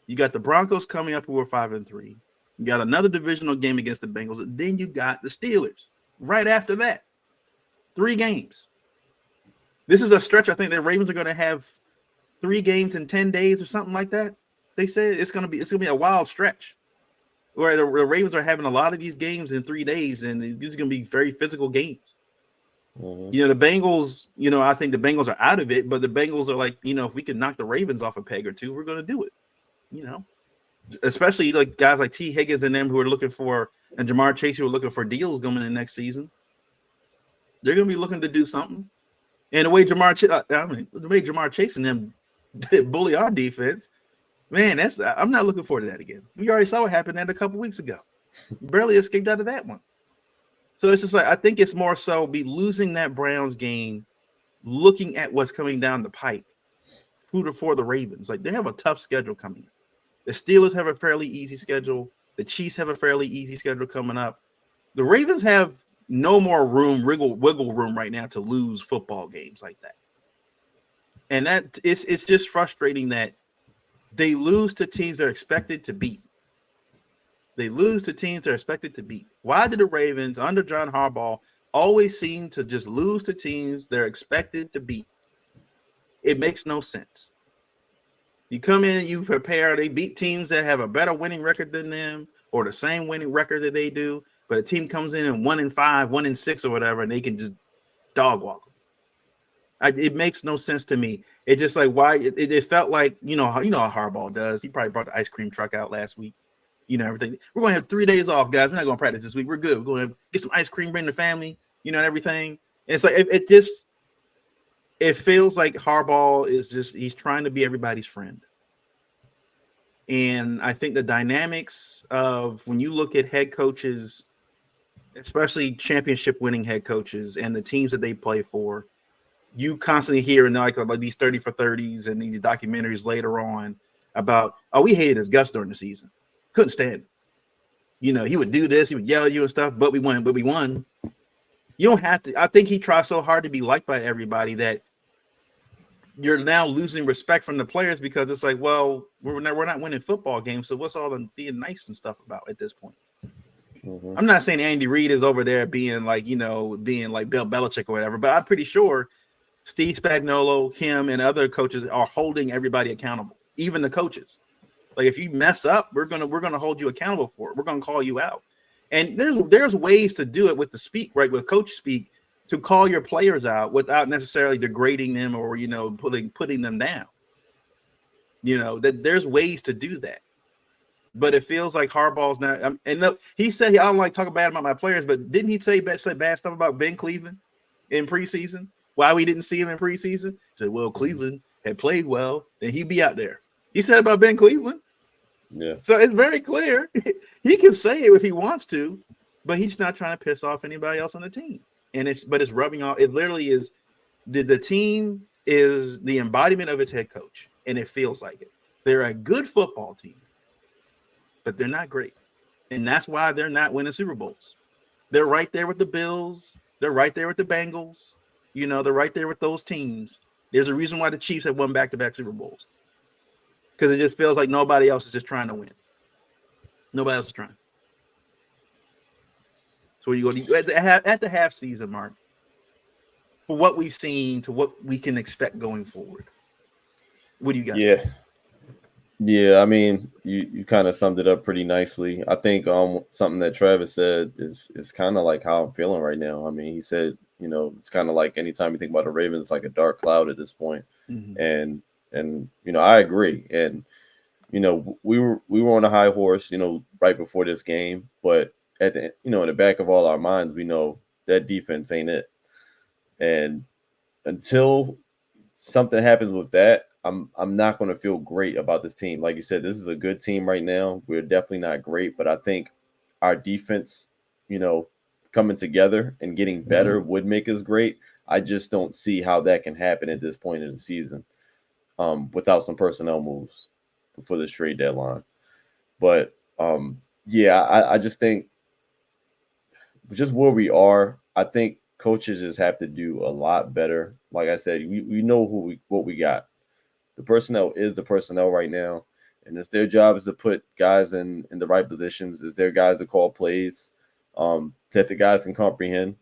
A: You got the Broncos coming up who are 5-3. You got another divisional game against the Bengals. And then you got the Steelers right after that. 3 games. This is a stretch. I think the Ravens are going to have 3 games in 10 days or something like that. They said it's going to be a wild stretch where the Ravens are having a lot of these games in 3 days, and these are going to be very physical games. The Bengals, I think the Bengals are out of it, but the Bengals are like, if we can knock the Ravens off a peg or two, we're going to do it. Especially like guys like T. Higgins and them who are looking for, and Jamar Chase who are looking for deals going in next season. They're going to be looking to do something. And the way Jamar Chase and them bully our defense, man, I'm not looking forward to that again. We already saw what happened a couple weeks ago. Barely escaped out of that one. So it's just like, I think it's more so be losing that Browns game, looking at what's coming down the pipe for the Ravens. Like, they have a tough schedule coming up. The Steelers have a fairly easy schedule. The Chiefs have a fairly easy schedule coming up. The Ravens have no more wiggle room right now to lose football games like that. And that it's just frustrating that they lose to teams they're expected to beat. Why did the Ravens under John Harbaugh always seem to just lose to teams they're expected to beat? It makes no sense. You come in and you prepare. They beat teams that have a better winning record than them or the same winning record that they do. But a team comes in and 1-5, 1-6 or whatever, and they can just dog walk them. It makes no sense to me. It's just like, why it felt like, how Harbaugh does. He probably brought the ice cream truck out last week. Everything. We're going to have 3 days off, guys. We're not going to practice this week. We're good. We're going to get some ice cream, bring the family, and everything. And it's like, it feels like Harbaugh he's trying to be everybody's friend. And I think the dynamics of when you look at head coaches, especially championship winning head coaches and the teams that they play for, you constantly hear like these 30 for 30s and these documentaries later on about, we hated his guts during the season. Couldn't stand it. He would do this, he would yell at you and stuff, but we won. You don't have to. I think he tries so hard to be liked by everybody that you're now losing respect from the players because it's like, well, we're not winning football games, so what's all the being nice and stuff about at this point? I'm not saying Andy Reid is over there being like Bill Belichick or whatever, but I'm pretty sure Steve Spagnuolo, him, and other coaches are holding everybody accountable, even the coaches. Like, if you mess up, we're gonna hold you accountable for it. We're gonna call you out. And there's ways to do it with with coach speak, to call your players out without necessarily degrading them or putting them down. That there's ways to do that. But it feels like Harbaugh's not. And look, he said I don't like talking bad about my players, but didn't he say bad stuff about Ben Cleveland in preseason? Why we didn't see him in preseason? He said, well, Cleveland had played well, then he'd be out there. He said about Ben Cleveland.
B: Yeah. So
A: it's very clear. He can say it if he wants to, but he's not trying to piss off anybody else on the team. And it's rubbing off. It literally is the team is the embodiment of its head coach, and it feels like it. They're a good football team, but they're not great. And that's why they're not winning Super Bowls. They're right there with the Bills. They're right there with the Bengals. They're right there with those teams. There's a reason why the Chiefs have won back-to-back Super Bowls. Because it just feels like nobody else is just trying to win. Nobody else is trying. So you go at the half season mark, for what we've seen to what we can expect going forward. What do you guys think?
B: Yeah, I mean, you kind of summed it up pretty nicely. I think something that Travis said is kind of like how I'm feeling right now. I mean, he said, it's kind of like anytime you think about the Ravens, it's like a dark cloud at this point. And I agree. And we were on a high horse, right before this game, but at the in the back of all our minds, we know that defense ain't it. And until something happens with that, I'm not going to feel great about this team. Like you said, this is a good team right now. We're definitely not great, but I think our defense, coming together and getting better would make us great. I just don't see how that can happen at this point in the season without some personnel moves before the trade deadline. But I just think just where we are, I think coaches just have to do a lot better. Like I said, we know what we got. The personnel is the personnel right now, and it's their job is to put guys in the right positions. It's their guys to call plays that the guys can comprehend.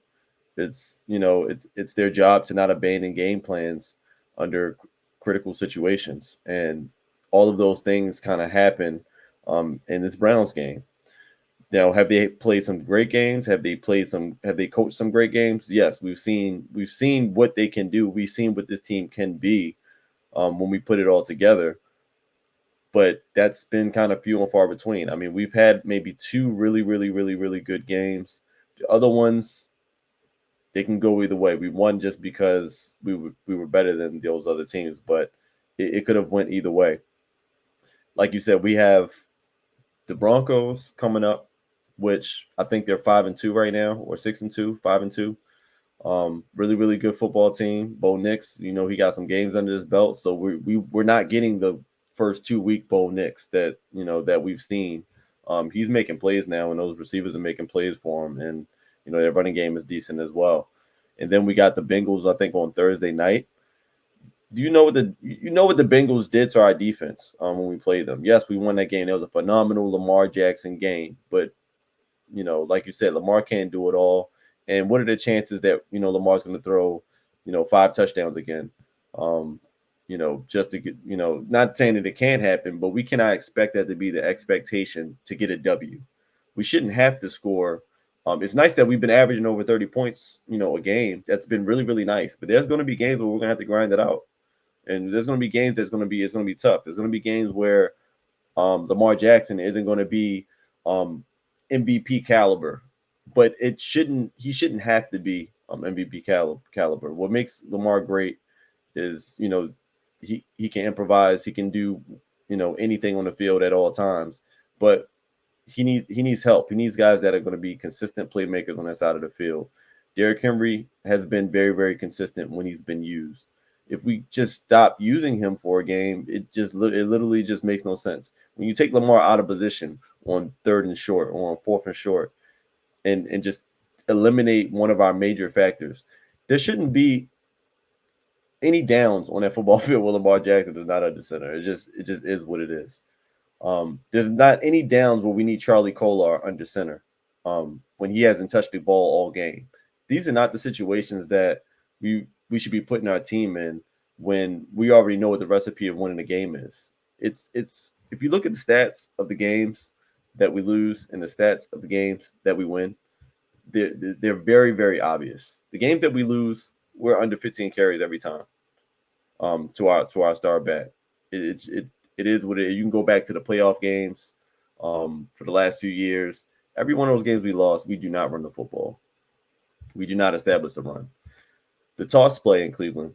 B: It's it's their job to not abandon game plans under critical situations, and all of those things kind of happen in this Browns game. Now, have they played some great games? Have they coached some great games? Yes, we've seen what they can do. We've seen what this team can be when we put it all together. But that's been kind of few and far between. I mean, we've had maybe two really, really, really, really good games. The other ones, they can go either way. We won just because we were better than those other teams, but it could have went either way. Like you said, we have the Broncos coming up, which I think they're 5-2 right now, or 6-2, 5-2. Really, really good football team. Bo Nix, he got some games under his belt, so we're not getting the first 2 week Bo Nix that that we've seen. He's making plays now, and those receivers are making plays for him, and their running game is decent as well. And then we got the Bengals, I think, on Thursday night. Do you know what the Bengals did to our defense when we played them? Yes, we won that game. It was a phenomenal Lamar Jackson game, but like you said, Lamar can't do it all. And what are the chances that Lamar's going to throw 5 touchdowns again? Just to get not saying that it can't happen, but we cannot expect that to be the expectation to get a W. We shouldn't have to score. It's nice that we've been averaging over 30 points, a game. That's been really, really nice. But there's going to be games where we're going to have to grind it out. And there's going to be games it's going to be tough. There's going to be games where Lamar Jackson isn't going to be MVP caliber, but he shouldn't have to be MVP caliber. What makes Lamar great is he can improvise, he can do anything on the field at all times, but he needs help. He needs guys that are going to be consistent playmakers on that side of the field. Derrick Henry has been very, very consistent when he's been used. If we just stop using him for a game, it literally just makes no sense. When you take Lamar out of position on 3rd and short or on 4th and short and just eliminate one of our major factors, there shouldn't be any downs on that football field where Lamar Jackson is not under center. It just is what it is. There's not any downs where we need Charlie Kolar under center when he hasn't touched the ball all game. These are not the situations that we should be putting our team in when we already know what the recipe of winning a game is. It's if you look at the stats of the games that we lose and the stats of the games that we win, they're very, very obvious. The games that we lose, we're under 15 carries every time to our star back. It is what it is. You can go back to the playoff games for the last few years. Every one of those games we lost, we do not run the football. We do not establish the run. The toss play in Cleveland,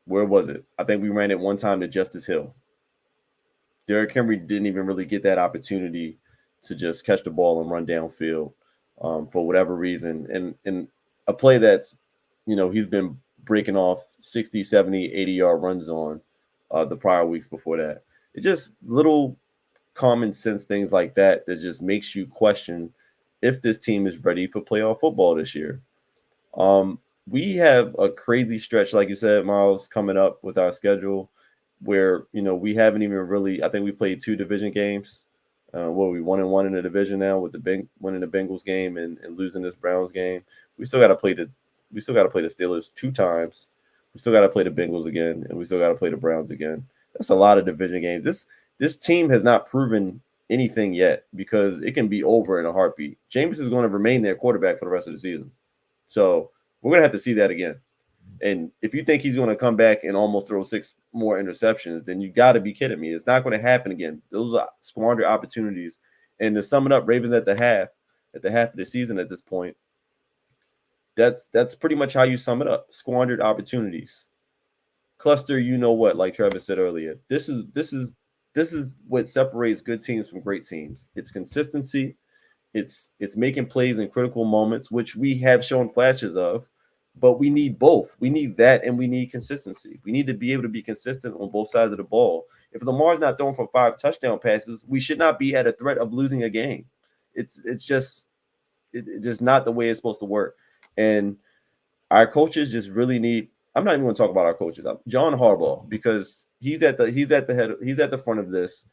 B: where was it? I think we ran it one time to Justice Hill. Derrick Henry didn't even really get that opportunity to just catch the ball and run downfield for whatever reason. And a play that's, he's been breaking off 60, 70, 80-yard runs on the prior weeks before that. It just little common sense things like that just makes you question if this team is ready for playoff football this year. We have a crazy stretch, like you said, Miles, coming up with our schedule where, we haven't even really, I think we played 2 division games. We 1-1 in the division now with winning the Bengals game and losing this Browns game. We still got to play the Steelers 2 times. We still got to play the Bengals again, and we still got to play the Browns again. That's a lot of division games. This team has not proven anything yet because it can be over in a heartbeat. Jameis is going to remain their quarterback for the rest of the season. So we're going to have to see that again. And if you think he's going to come back and almost throw 6 more interceptions, then you got to be kidding me. It's not going to happen again. Those are squandered opportunities. And to sum it up, Ravens at the half of the season at this point, that's pretty much how you sum it up. Squandered opportunities. Cluster, like Travis said earlier. This is what separates good teams from great teams. It's consistency. It's making plays in critical moments, which we have shown flashes of, but we need both. We need that, and we need consistency. We need to be able to be consistent on both sides of the ball. If Lamar's not throwing for 5 touchdown passes, we should not be at a threat of losing a game. It's just not the way it's supposed to work. And our coaches just really need. I'm not even going to talk about our coaches. John Harbaugh, because he's at the front of this.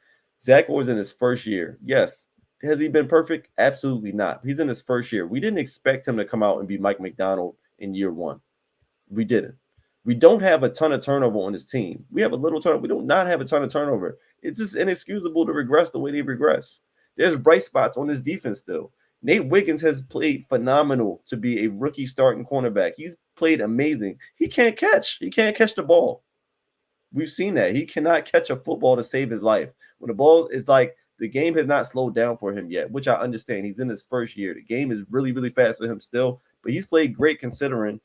B: Zach Orr's in his first year. Yes, has he been perfect? Absolutely not. He's in his first year. We didn't expect him to come out and be Mike McDonald in year one. We didn't. We don't have a ton of turnover on this team. We have a little turnover. We do not have a ton of turnover. It's just inexcusable to regress the way they regress. There's bright spots on this defense still. Nate Wiggins has played phenomenal to be a rookie starting cornerback. He's played amazing. He can't catch. He can't catch the ball. We've seen that. He cannot catch a football to save his life. When the ball is like, the game has not slowed down for him yet, which I understand. He's in his first year. The game is really, really fast for him still, but he's played great considering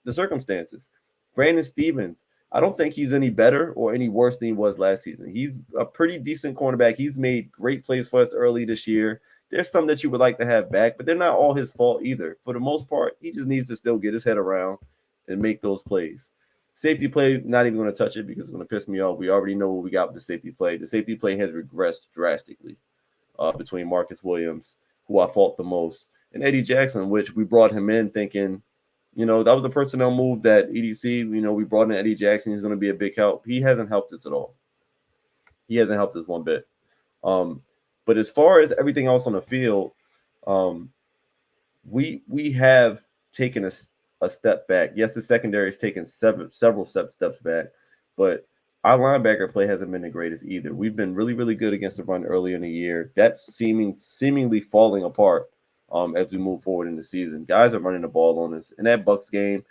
B: the circumstances. Brandon Stevens, I don't think he's any better or any worse than he was last season. He's a pretty decent cornerback. He's made great plays for us early this year. There's some that you would like to have back, but they're not all his fault either. For the most part, he just needs to still get his head around and make those plays. Safety play, not even going to touch it because it's going to piss me off. We already know what we got with the safety play. The safety play has regressed drastically between Marcus Williams, who I fault the most, and Eddie Jackson, which we brought him in thinking, that was a personnel move that EDC, we brought in Eddie Jackson. He's going to be a big help. He hasn't helped us at all. He hasn't helped us one bit. But as far as everything else on the field, we have taken a step back. Yes, the secondary has taken several steps back, but our linebacker play hasn't been the greatest either. We've been really, really good against the run earlier in the year. That's seemingly falling apart as we move forward in the season. Guys are running the ball on us. In that Bucs game,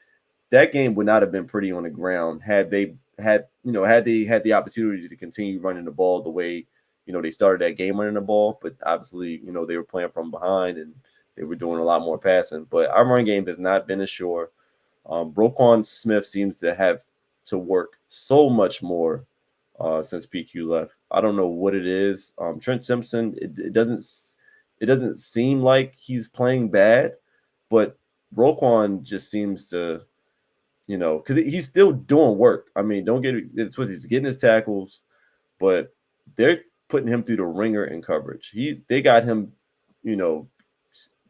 B: that game would not have been pretty on the ground had they had the opportunity to continue running the ball the way they started that game running the ball. But obviously, they were playing from behind and they were doing a lot more passing. But our run game has not been as sure. Roquan Smith seems to have to work so much more since PQ left. I don't know what it is. Trent Simpson, it doesn't seem like he's playing bad, but Roquan just seems to, because he's still doing work. I mean, don't get it twisted. He's getting his tackles, but they're putting him through the ringer in coverage. They got him,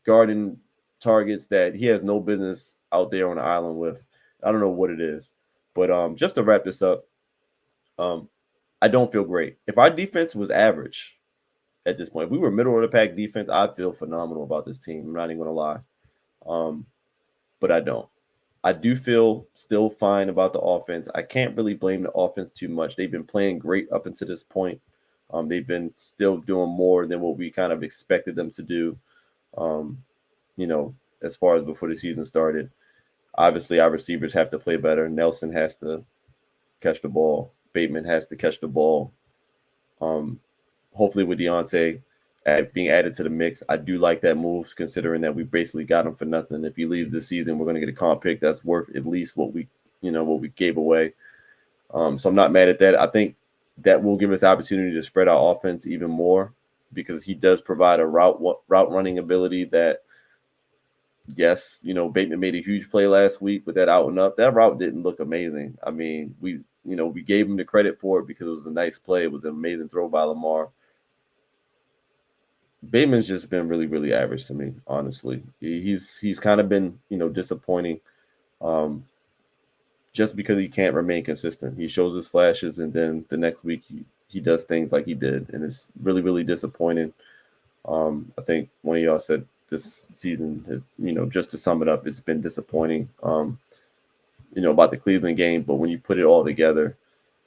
B: guarding targets that he has no business out there on the island with. I don't know what it is. But just to wrap this up, I don't feel great. If our defense was average at this point, if we were middle of the pack defense, I'd feel phenomenal about this team. I'm not even going to lie. But I don't. I do feel still fine about the offense. I can't really blame the offense too much. They've been playing great up until this point. They've been still doing more than what we kind of expected them to do, as far as before the season started. Obviously, our receivers have to play better. Nelson has to catch the ball. Bateman has to catch the ball. Hopefully with Deontay being added to the mix, I do like that move, considering that we basically got him for nothing. If he leaves this season, we're going to get a comp pick that's worth at least what we gave away. So I'm not mad at that. I think that will give us the opportunity to spread our offense even more because he does provide a route running ability that, yes, Bateman made a huge play last week with that out and up. That route didn't look amazing. I mean, we gave him the credit for it because it was a nice play. It was an amazing throw by Lamar. Bateman's just been really, really average to me, honestly. He's kind of been, disappointing just because he can't remain consistent. He shows his flashes, and then the next week he does things like he did, and it's really, really disappointing. I think one of y'all said this season, just to sum it up, it's been disappointing, about the Cleveland game. But when you put it all together,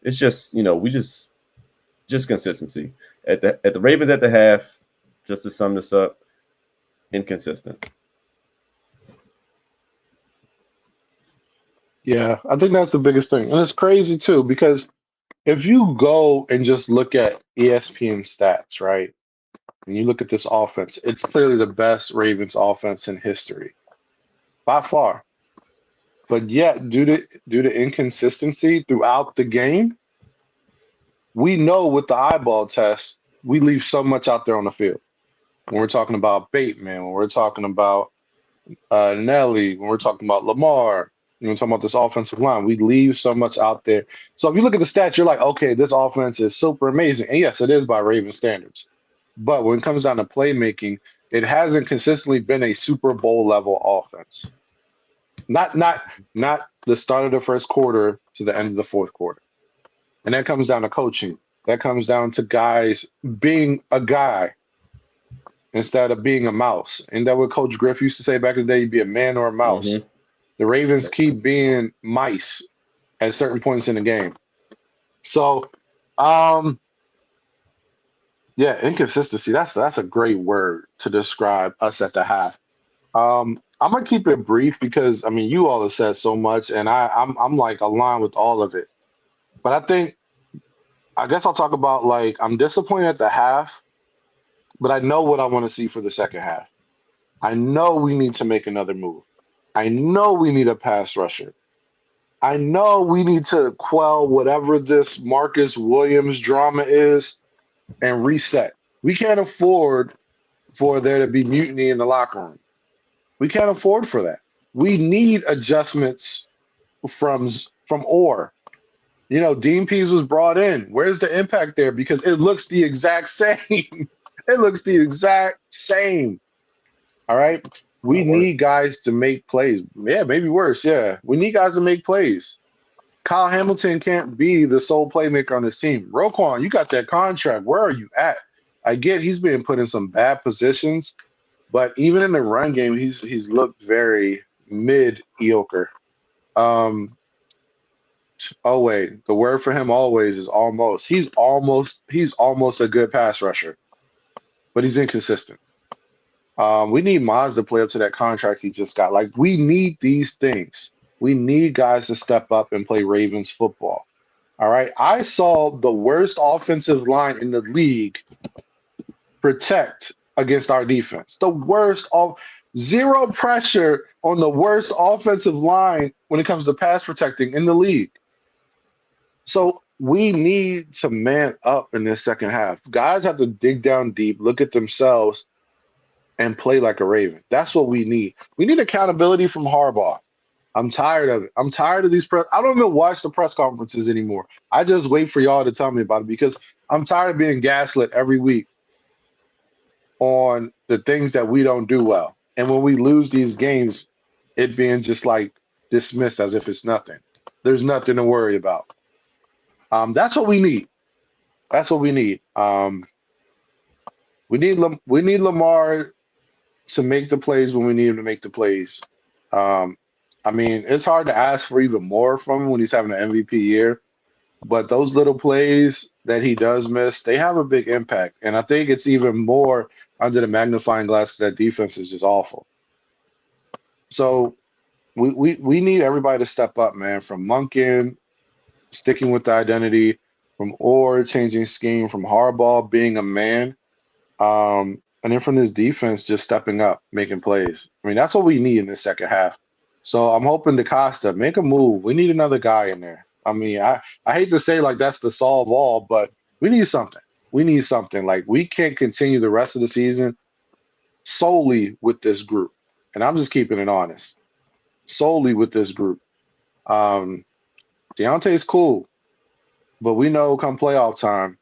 B: it's just, we just consistency. At the Ravens at the half, just to sum this up, inconsistent.
C: Yeah, I think that's the biggest thing. And it's crazy too, because if you go and just look at ESPN stats, right? And you look at this offense, it's clearly the best Ravens offense in history. By far. But yet, due to inconsistency throughout the game, we know with the eyeball test, we leave so much out there on the field. When we're talking about Bateman, when we're talking about Nelly, when we're talking about Lamar, when we're talking about this offensive line, we leave so much out there. So if you look at the stats, you're like, okay, this offense is super amazing. And yes, it is by Raven standards. But when it comes down to playmaking, it hasn't consistently been a Super Bowl level offense. Not the start of the first quarter to the end of the fourth quarter. And that comes down to coaching. That comes down to guys being a guy. instead of being a mouse. And that what Coach Griff used to say back in the day, you'd be a man or a mouse.
B: Mm-hmm.
C: The Ravens keep being mice at certain points in the game. So, yeah, inconsistency. That's a great word to describe us at the half. I'm gonna keep it brief because I mean you all have said so much, and I'm like aligned with all of it. But I guess I'll talk about like I'm disappointed at the half, but I know what I want to see for the second half. I know we need to make another move. I know we need a pass rusher. I know we need to quell whatever this Marcus Williams drama is and reset. We can't afford for there to be mutiny in the locker room. We can't afford for that. We need adjustments from Orr. You know, Dean Pease was brought in. Where's the impact there? Because it looks the exact same. It looks the exact same. All right. We need guys to make plays. Yeah, maybe worse. Yeah. We need guys to make plays. Kyle Hamilton can't be the sole playmaker on this team. Roquan, you got that contract. Where are you at? I get he's being put in some bad positions, but even in the run game, he's looked very mediocre. Oh wait, the word for him always is almost. He's almost a good pass rusher, but he's inconsistent. We need Maz to play up to that contract he just got. Like we need these things. We need guys to step up and play Ravens football. All right. I saw the worst offensive line in the league protect against our defense. The worst of zero pressure on the worst offensive line when it comes to pass protecting in the league. So we need to man up in this second half. Guys have to dig down deep, look at themselves, and play like a Raven. That's what we need. We need accountability from Harbaugh. I'm tired of it. I'm tired of these press. I don't even watch the press conferences anymore. I just wait for y'all to tell me about it because I'm tired of being gaslit every week on the things that we don't do well. And when we lose these games, it being just like dismissed as if it's nothing. There's nothing to worry about. That's what we need. That's what we need. We need Lamar to make the plays when we need him to make the plays. I mean, it's hard to ask for even more from him when he's having an MVP year, but those little plays that he does miss, they have a big impact. And I think it's even more under the magnifying glass because that defense is just awful. So we need everybody to step up, man, from Monken sticking with the identity, from Orr changing scheme, from Harbaugh being a man, and then from this defense just stepping up, making plays. I mean, that's what we need in this second half. So I'm hoping DeCosta make a move. We need another guy in there. I mean, I hate to say like that's the solve all, but we need something. We need something. Like we can't continue the rest of the season solely with this group. And I'm just keeping it honest. Solely with this group. Deontay's cool, but we know come playoff time,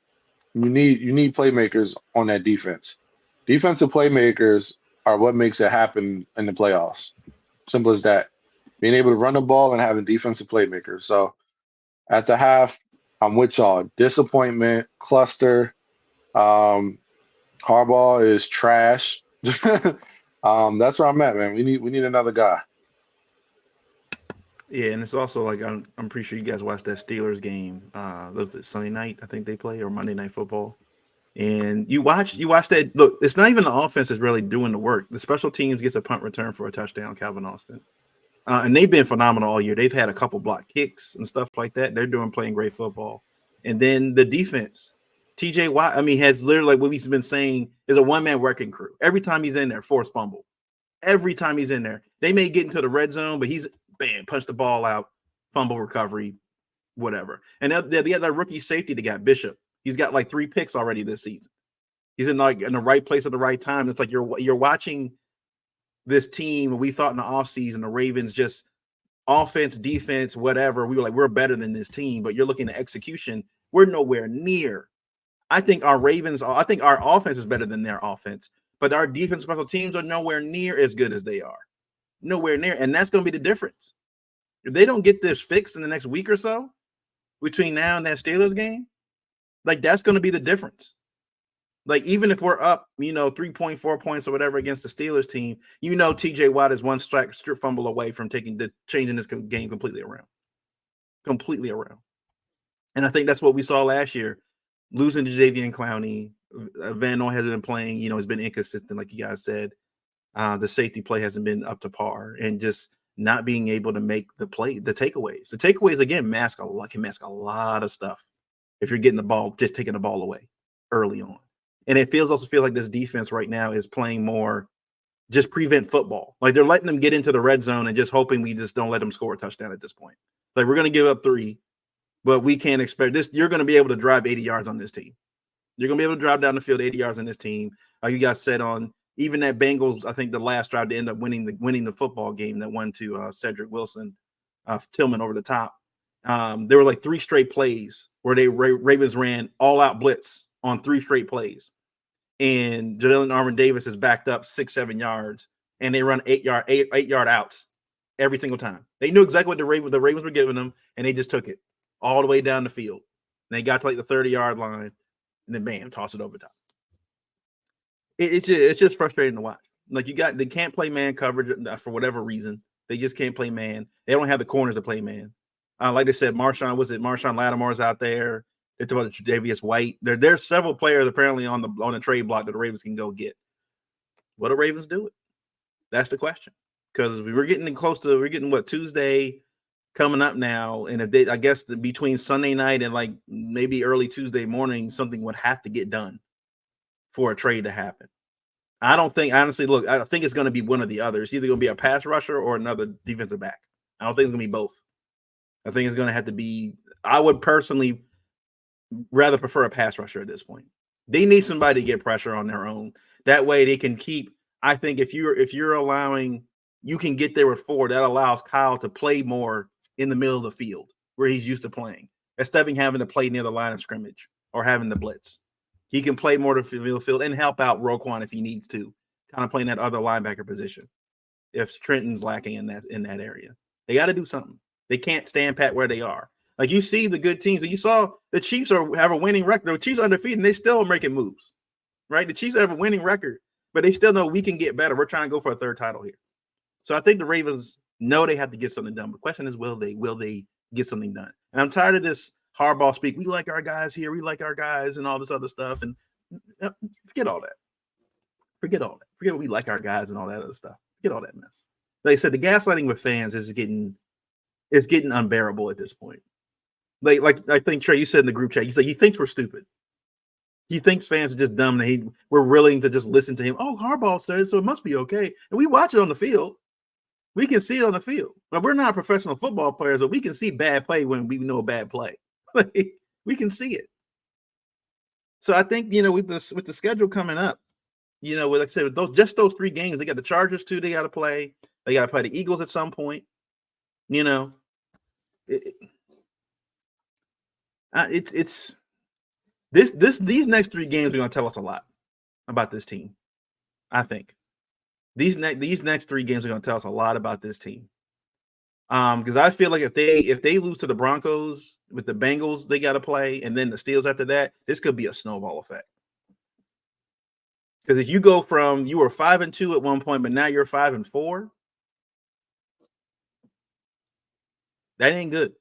C: you need playmakers on that defense. Defensive playmakers are what makes it happen in the playoffs. Simple as that. Being able to run the ball and having defensive playmakers. So at the half, I'm with y'all. Disappointment, cluster. Harbaugh is trash. That's where I'm at, man. We need another guy.
A: Yeah, and it's also like I'm pretty sure you guys watched that Steelers game. Was it Sunday night? I think they play or Monday Night Football. And you watch that. Look, it's not even the offense that's really doing the work. The special teams gets a punt return for a touchdown, Calvin Austin. And they've been phenomenal all year. They've had a couple block kicks and stuff like that. They're playing great football. And then the defense, TJ Watt, I mean, has literally like what we've been saying is a one-man working crew. Every time he's in there, forced fumble. Every time he's in there, they may get into the red zone, but he's punch the ball out, fumble recovery, whatever. And they had that rookie safety that got Bishop. He's got like 3 picks already this season. He's in the right place at the right time. It's like you're watching this team. We thought in the offseason, the Ravens just offense, defense, whatever. We were like, we're better than this team, but you're looking at execution. We're nowhere near. I think our offense is better than their offense, but our defense special teams are nowhere near as good as they are. Nowhere near. And that's going to be the difference. If they don't get this fixed in the next week or so between now and that Steelers game, like that's going to be the difference. Like, even if we're up, 3.4 points or whatever against the Steelers team, TJ Watt is one strip fumble away from changing this game completely around. Completely around. And I think that's what we saw last year. Losing to Jadeveon Clowney, Van Noy hasn't been playing, has been inconsistent, like you guys said. The safety play hasn't been up to par, and just not being able to make the takeaways. The takeaways, again, can mask a lot of stuff if you're getting the ball, just taking the ball away early on. And it also feels like this defense right now is playing more just prevent football. Like, they're letting them get into the red zone and just hoping we just don't let them score a touchdown at this point. Like, we're going to give up 3, but we can't expect this. You're going to be able to drive 80 yards on this team. You're going to be able to drive down the field 80 yards on this team. You guys said on even that Bengals, I think the last drive to end up winning the football game that won to Cedric Wilson, Tillman over the top. There were like 3 straight plays where Ravens ran all-out blitz on 3 straight plays. And Jalen Armin Davis is backed up 6-7 yards, and they run 8-yard outs every single time. They knew exactly what the Ravens were giving them, and they just took it all the way down the field. And they got to like the 30-yard line, and then bam, toss it over top. It's just frustrating to watch. Like, they can't play man coverage for whatever reason. They just can't play man. They don't have the corners to play man. Like they said, Marshawn Lattimore's out there. They talk about Tre'Davious White. There's several players apparently on the trade block that the Ravens can go get. What do Ravens do it? That's the question. Because we're getting Tuesday coming up now, and I guess between Sunday night and like maybe early Tuesday morning, something would have to get done for a trade to happen. I don't think, honestly, I think it's going to be one or the other. It's either going to be a pass rusher or another defensive back. I don't think it's going to be both. I think it's going to have to be. I would personally rather prefer a pass rusher at this point. They need somebody to get pressure on their own. That way they can keep. I think if you're allowing, you can get there with 4. That allows Kyle to play more in the middle of the field where he's used to playing, instead of having to play near the line of scrimmage or having the blitz. He can play more to the field and help out Roquan if he needs to, kind of playing that other linebacker position. If Trenton's lacking in that area, they got to do something. They can't stand pat where they are. Like, you see the good teams. You saw the Chiefs have a winning record. The Chiefs are undefeated, and they still are making moves, right? The Chiefs have a winning record, but they still know we can get better. We're trying to go for a 3rd title here. So I think the Ravens know they have to get something done. The question is, will they get something done? And I'm tired of this Harbaugh speak. We like our guys here. We like our guys and all this other stuff. And forget all that. Forget we like our guys and all that other stuff. Forget all that mess. Like I said, the gaslighting with fans is getting unbearable at this point. Like I think, Trey, you said in the group chat, you said he thinks we're stupid. He thinks fans are just dumb and we're willing to just listen to him. Oh, Harbaugh says so, it must be okay. And we watch it on the field. We can see it on the field. Now, we're not professional football players, but we can see bad play when we know bad play. We can see it. So I think, with the schedule coming up, like I said, with those 3 games, they got the Chargers too. They got to play. They got to play the Eagles at some point. These next 3 games are going to tell us a lot about this team. I think these next 3 games are going to tell us a lot about this team. Because I feel like if they lose to the Broncos, with the Bengals they got to play, and then the Steelers after that, this could be a snowball effect. Because if you go from, you were 5-2 at one point, but now you're 5-4, that ain't good.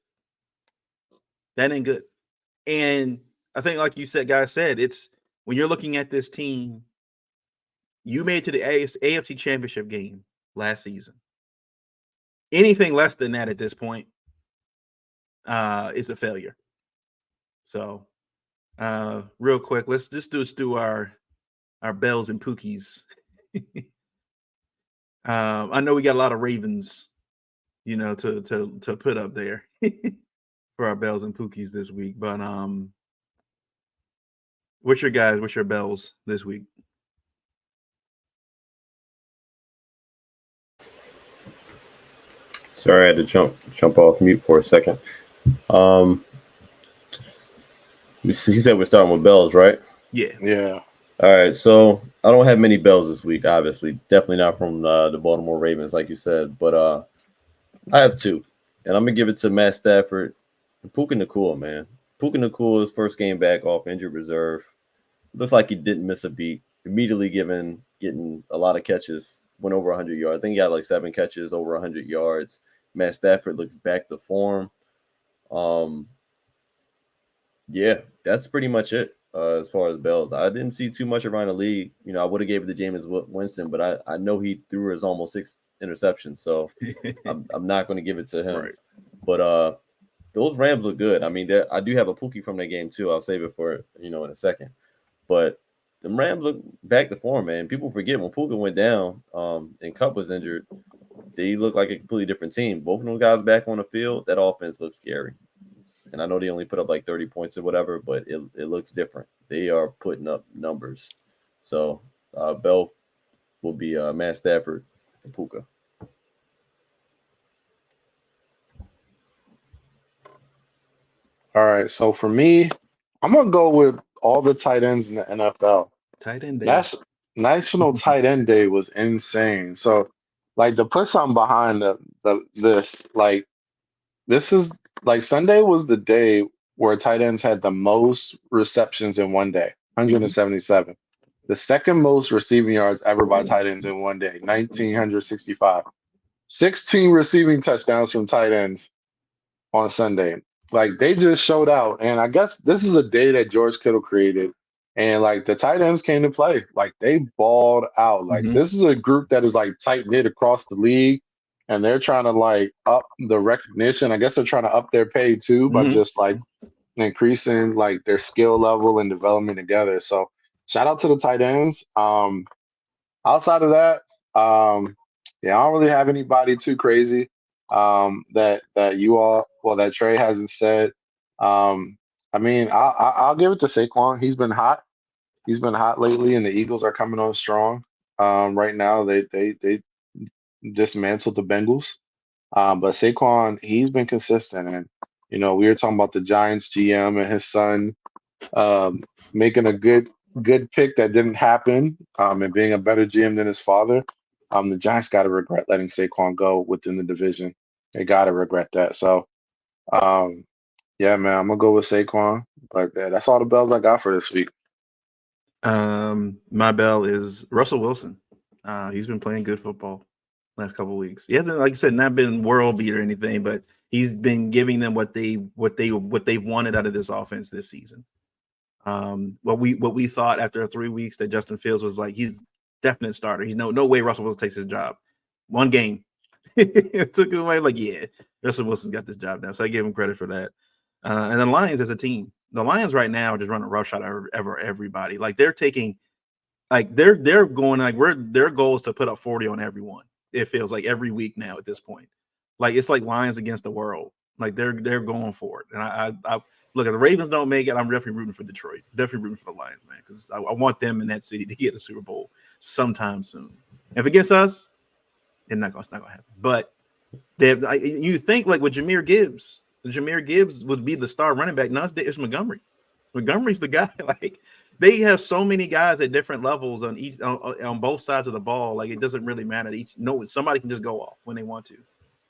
A: That ain't good. And I think, like you said, guys said, it's when you're looking at this team, you made it to the AFC Championship game last season. Anything less than that at this point is a failure. So, real quick, let's just do our bells and Pookies. I know we got a lot of Ravens, to put up there for our bells and Pookies this week. But what's your bells this week?
B: Sorry, I had to jump off mute for a second. He said we're starting with bells, right?
C: Yeah.
B: All right, so I don't have many bells this week, obviously. Definitely not from the Baltimore Ravens, like you said. But I have 2, and I'm going to give it to Matt Stafford and Puka Nacua, man. Puka Nacua's first game back off injured reserve. looks like he didn't miss a beat. Immediately getting a lot of catches, went over 100 yards. I think he got like 7 catches, over 100 yards. Matt Stafford looks back to form. Yeah, that's pretty much it as far as Bells. I didn't see too much around the league. You know, I would have gave it to Jameis Winston, but I know he threw his almost 6 interceptions, so I'm not going to give it to him.
A: Right.
B: But those Rams look good. I mean, I do have a Pookey from that game too. I'll save it for in a second. But the Rams look back to form, man. People forget when Pookey went down and Cup was injured, they look like a completely different team. Both of those guys back on the field, that offense looks scary. And I know they only put up like 30 points or whatever, but it looks different. They are putting up numbers. So Bell will be Matt Stafford and Puka.
C: All right. So for me, I'm gonna go with all the tight ends in the NFL.
A: Tight end day.
C: National Tight End Day was insane. So, like, to put something behind this, like, this is like Sunday was the day where tight ends had the most receptions in one day, 177. The second most receiving yards ever by tight ends in one day, 1,965. 16 receiving touchdowns from tight ends on Sunday. Like, they just showed out. And I guess this is a day that George Kittle created. And like the tight ends came to play. Like, they balled out. Like, this is a group that is like tight knit across the league. And they're trying to like up the recognition. I guess they're trying to up their pay too by just like increasing like their skill level and development together. So shout out to the tight ends. Outside of that, yeah, I don't really have anybody too crazy that that Trey hasn't said. I mean, I'll give it to Saquon. He's been hot. He's been hot lately, and the Eagles are coming on strong. Right now, they dismantled the Bengals. But Saquon, he's been consistent, and we were talking about the Giants GM and his son making a good pick that didn't happen, and being a better GM than his father. The Giants got to regret letting Saquon go within the division. They got to regret that. So, yeah, man, I'm gonna go with Saquon. But that's all the bells I got for this week.
A: My bell is Russell Wilson. He's been playing good football last couple of weeks. He hasn't, like I said, not been world beat or anything, but he's been giving them what they've wanted out of this offense this season. What we thought after 3 weeks that Justin Fields was like, he's definite starter. He's no way Russell Wilson takes his job. One game. It took him away. Like, yeah, Russell Wilson's got this job now. So I give him credit for that. And the Lions as a team. The Lions right now are just running roughshod over everybody. Like, they're taking, like, they're going, like, their goal is to put up 40 on everyone. It feels like every week now at this point. Like, it's like Lions against the world. Like, they're going for it. And I look, if the Ravens don't make it, I'm definitely rooting for Detroit. Definitely rooting for the Lions, man, because I want them in that city to get the Super Bowl sometime soon. If it gets us, it's not gonna happen. But you think like with Jahmyr Gibbs would be the star running back. No, it's Montgomery. Montgomery's the guy. Like, they have so many guys at different levels on both sides of the ball. Like, it doesn't really matter. Somebody can just go off when they want to.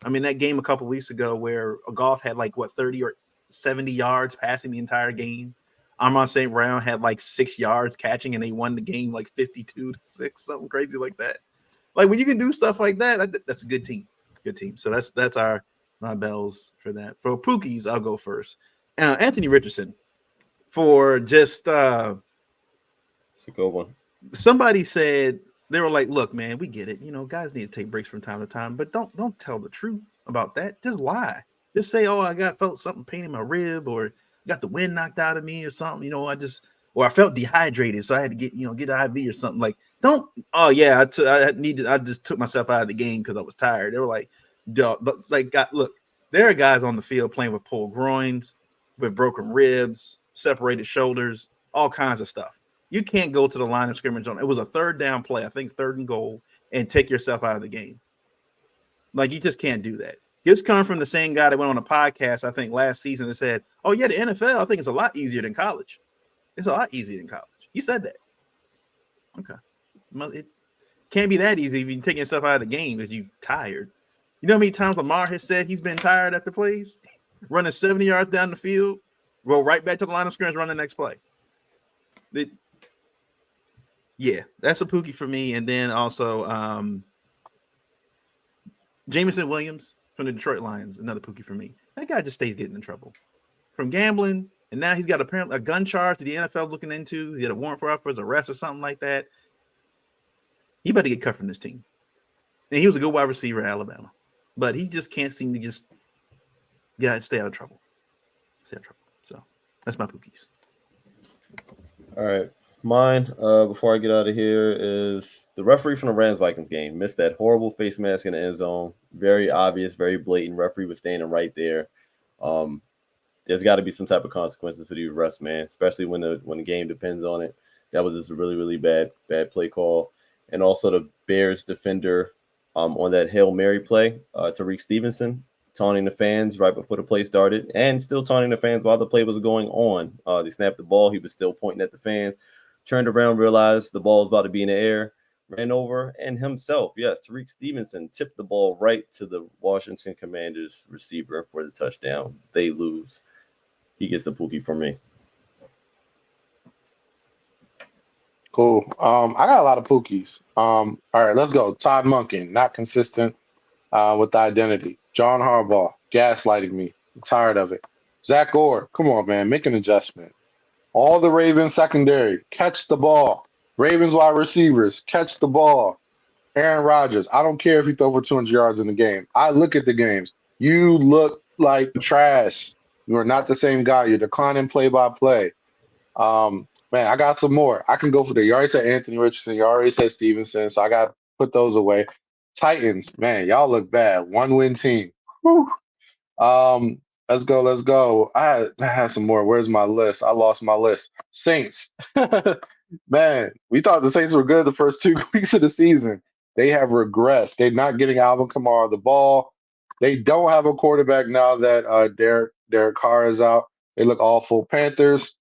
A: I mean, that game a couple weeks ago where Goff had like 30 or 70 yards passing the entire game. Amon St. Brown had like 6 yards catching, and they won the game like 52-6, something crazy like that. Like, when you can do stuff like that, that's a good team. Good team. So that's my bells for that. For Pookies, I'll go first. Anthony Richardson for just
B: it's a good one.
A: Somebody said, they were like, look, man, we get it. Guys need to take breaks from time to time, but don't tell the truth about that. Just lie. Just say, oh, I felt something pain in my rib, or got the wind knocked out of me or something. I felt dehydrated, so I had to get IV or something. Like, don't. Oh yeah, I just took myself out of the game because I was tired. They were like, look, there are guys on the field playing with pulled groins, with broken ribs, separated shoulders, all kinds of stuff. You can't go to the line of scrimmage it was a third down play, I think 3rd and goal, and take yourself out of the game. Like, you just can't do that. This coming from the same guy that went on a podcast, I think, last season and said, oh, yeah, the NFL, I think it's a lot easier than college. It's a lot easier than college. You said that. Okay. It can't be that easy if you take yourself out of the game because you're tired. You know how many times Lamar has said he's been tired after plays? Running 70 yards down the field, go right back to the line of scrimmage, run the next play. Yeah, that's a Pookey for me. And then also Jameson Williams from the Detroit Lions, another Pookey for me. That guy just stays getting in trouble from gambling, and now he's got apparently a gun charge that the NFL looking into. He had a warrant for his arrest or something like that. He better get cut from this team. And he was a good wide receiver in Alabama, but he just can't seem to just stay out of trouble. So that's my Pookies.
B: All right. Mine, before I get out of here, is the referee from the Rams-Vikings game. Missed that horrible face mask in the end zone. Very obvious, very blatant. Referee was standing right there. There's got to be some type of consequences for these refs, man, especially when the game depends on it. That was just a really, really bad play call. And also the Bears defender on that Hail Mary play, Tariq Stevenson, taunting the fans right before the play started and still taunting the fans while the play was going on. They snapped the ball. He was still pointing at the fans. Turned around, realized the ball was about to be in the air, ran over, and himself, yes, Tariq Stevenson tipped the ball right to the Washington Commanders receiver for the touchdown. They lose. He gets the Pookey from me.
C: Cool. I got a lot of Pookies. All right, let's go. Todd Monken, not consistent with the identity. John Harbaugh, gaslighting me. I'm tired of it. Zach Orr, come on, man, make an adjustment. All the Ravens secondary, catch the ball. Ravens wide receivers, catch the ball. Aaron Rodgers, I don't care if you throw for 200 yards in the game. I look at the games. You look like trash. You are not the same guy. You're declining play-by-play. Man, I got some more. I can go for you already said Anthony Richardson. You already said Stevenson, so I got to put those away. Titans, man, y'all look bad. 1-win team. Whew. Let's go. I had some more. Where's my list? I lost my list. Saints. Man, we thought the Saints were good the first 2 weeks of the season. They have regressed. They're not getting Alvin Kamara the ball. They don't have a quarterback now that Derek Carr is out. They look awful. Panthers,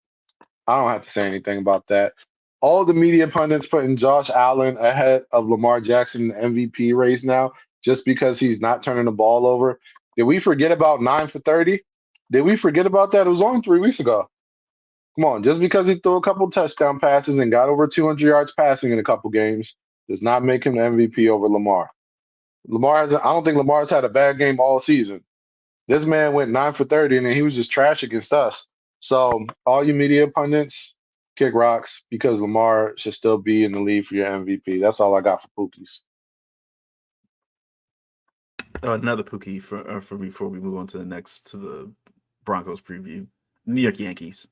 C: I don't have to say anything about that. All the media pundits putting Josh Allen ahead of Lamar Jackson in the MVP race now just because he's not turning the ball over. Did we forget about 9 for 30? Did we forget about that? It was only 3 weeks ago. Come on, just because he threw a couple touchdown passes and got over 200 yards passing in a couple games does not make him the MVP over Lamar. I don't think Lamar's had a bad game all season. This man went 9 for 30, and he was just trash against us. So all you media pundits, kick rocks because Lamar should still be in the lead for your MVP. That's all I got for Pookies.
A: Another Pookey for me before we move on to the Broncos preview. New York Yankees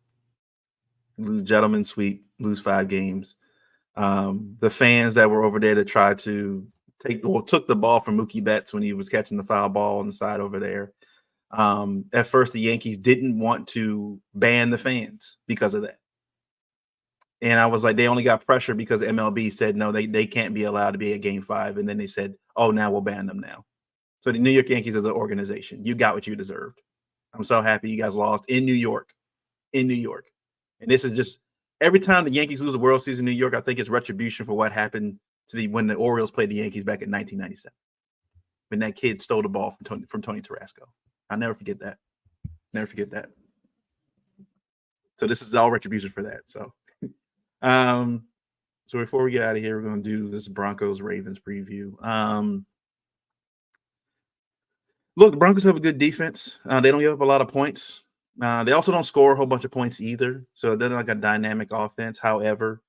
A: lose gentleman sweep, lose 5 games. The fans that were over there to try to took the ball from Mookie Betts when he was catching the foul ball on the side over there. At first, the Yankees didn't want to ban the fans because of that. And I was like, they only got pressure because MLB said, no, they can't be allowed to be at Game 5. And then they said, oh, now we'll ban them now. So the New York Yankees as an organization, you got what you deserved. I'm so happy you guys lost in New York. And this is just every time the Yankees lose a World Series in New York, I think it's retribution for what happened when the Orioles played the Yankees back in 1997. When that kid stole the ball from Tony Tarasco. I'll never forget that. So this is all retribution for that. So, so before we get out of here, we're going to do this Broncos Ravens preview. Look, the Broncos have a good defense. They don't give up a lot of points. They also don't score a whole bunch of points either. So they're like a dynamic offense. However,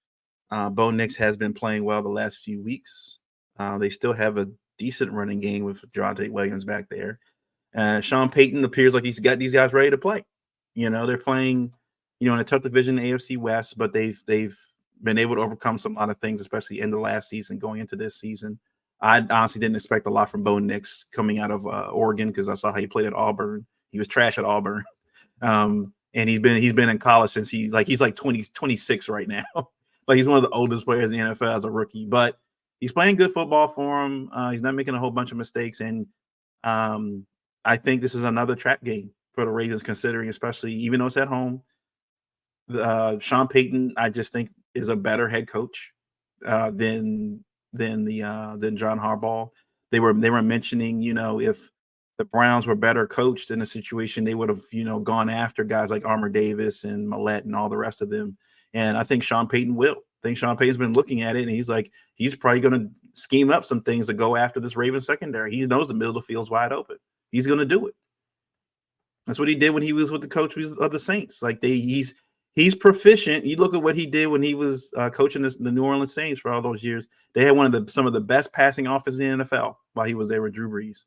A: Bo Nix has been playing well the last few weeks. They still have a decent running game with Javonte Williams back there. Sean Payton appears like he's got these guys ready to play. They're playing, in a tough division, AFC West, but they've been able to overcome some lot of things, especially in the last season, going into this season. I honestly didn't expect a lot from Bo Nix coming out of Oregon because I saw how he played at Auburn. He was trash at Auburn, and he's been in college since he's like 26 right now. Like he's one of the oldest players in the NFL as a rookie, but he's playing good football for him. He's not making a whole bunch of mistakes, and I think this is another trap game for the Ravens, considering, especially even though it's at home. Sean Payton, I just think, is a better head coach than John Harbaugh. They were mentioning, if the Browns were better coached in a situation, they would have, gone after guys like Armour Davis and Millette and all the rest of them. And I think Sean Payton will. I think Sean Payton's been looking at it, and he's probably going to scheme up some things to go after this Ravens secondary. He knows the middle of the field's wide open. He's going to do it. That's what he did when he was with the coach of the Saints. Like he's proficient. You look at what he did when he was coaching the New Orleans Saints for all those years. They had some of the best passing offenses in the NFL while he was there with Drew Brees.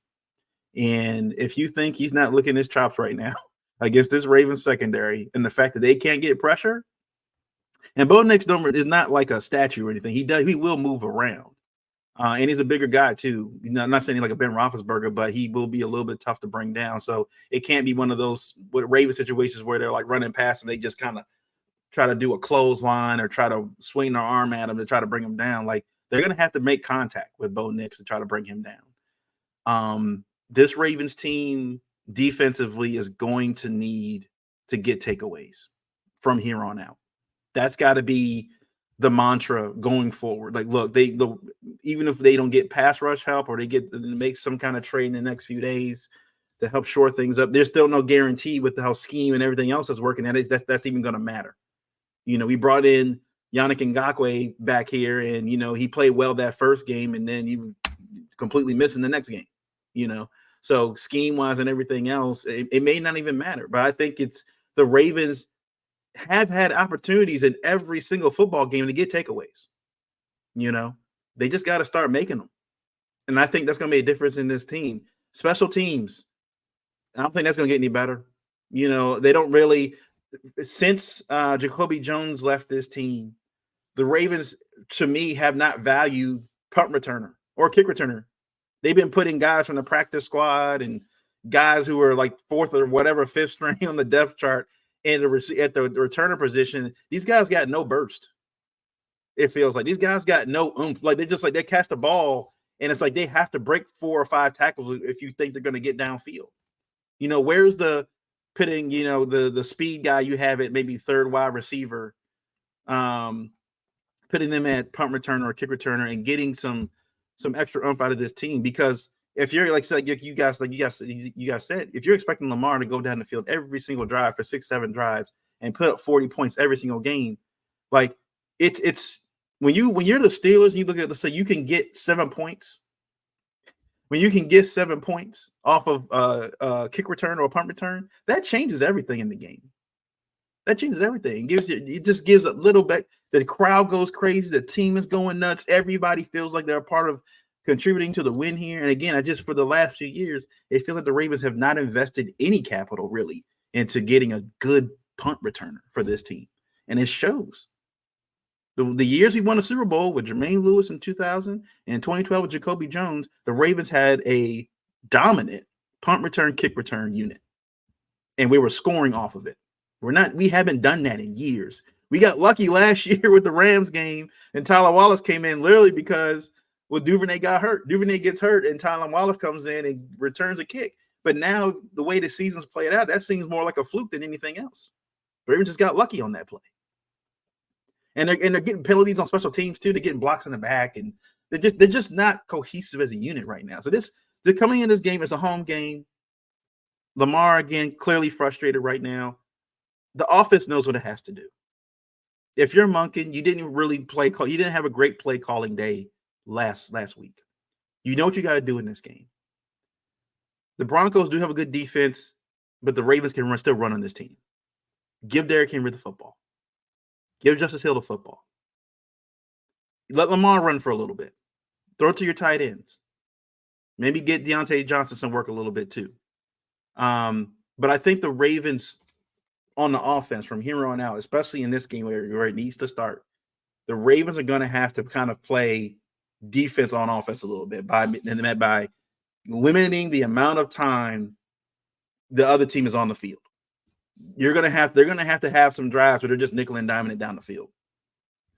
A: And if you think he's not licking his chops right now against this Ravens secondary and the fact that they can't get pressure, and Bo Nix is not like a statue or anything. He will move around. And he's a bigger guy too. I'm not saying like a Ben Roethlisberger, but he will be a little bit tough to bring down. So it can't be one of those Ravens situations where they're like running past him. They just kind of try to do a clothesline or try to swing their arm at him to try to bring him down. Like they're going to have to make contact with Bo Nix to try to bring him down. This Ravens team defensively is going to need to get takeaways from here on out. That's got to be the mantra going forward. Like, look, even if they don't get pass rush help or they make some kind of trade in the next few days to help shore things up, there's still no guarantee with how scheme and everything else is working. That's even going to matter. We brought in Yannick Ngakoue back here, and he played well that first game, and then he completely missed in the next game. So scheme wise and everything else, it may not even matter. But I think it's the Ravens have had opportunities in every single football game to get takeaways. They just got to start making them. And I think that's going to make a difference in this team. Special teams, I don't think that's going to get any better. They don't really, since Jacoby Jones left this team, the Ravens, to me, have not valued punt returner or kick returner. They've been putting guys from the practice squad and guys who are like fourth or whatever, fifth string on the depth chart at the returner position. These guys got no burst. It feels like these guys got no oomph. Like they catch the ball and it's like they have to break 4 or 5 tackles if you think they're going to get downfield. Where's the putting, the speed guy you have at maybe third wide receiver, putting them at punt returner or kick returner and getting some extra oomph out of this team. Because if you're like you guys said, if you're expecting Lamar to go down the field every single drive for 6-7 drives and put up 40 points every single game, like it's when you're the Steelers and you look at, let's say you can get 7 points. When you can get 7 points off of kick return or punt return, that changes everything in the game. That changes everything. It just gives a little bit. The crowd goes crazy. The team is going nuts. Everybody feels like they're a part of contributing to the win here. And again, for the last few years, it feels like the Ravens have not invested any capital really into getting a good punt returner for this team. And it shows. The years we won a Super Bowl with Jermaine Lewis in 2000 and 2012 with Jacoby Jones, the Ravens had a dominant punt return, kick return unit. And we were scoring off of it. We haven't done that in years. We got lucky last year with the Rams game, and Tyler Wallace came in literally because Duvernay got hurt. Duvernay gets hurt, and Tyler Wallace comes in and returns a kick. But now the way the season's played out, that seems more like a fluke than anything else. The Ravens just got lucky on that play. And they're getting penalties on special teams too. They're getting blocks in the back, and they're just not cohesive as a unit right now. So they're coming in this game as a home game. Lamar again clearly frustrated right now. The offense knows what it has to do. If you're Monken, you didn't really you didn't have a great play calling day last week. You know what you got to do in this game. The Broncos do have a good defense, but the Ravens can still run on this team. Give Derrick Henry the football. Give Justice Hill the football. Let Lamar run for a little bit. Throw it to your tight ends. Maybe get Deontay Johnson some work a little bit too. But I think the Ravens on the offense from here on out, especially in this game where it needs to start, the Ravens are going to have to kind of play defense on offense a little bit by limiting the amount of time the other team is on the field. They're going to have to have some drives where they're just nickel and diming it down the field.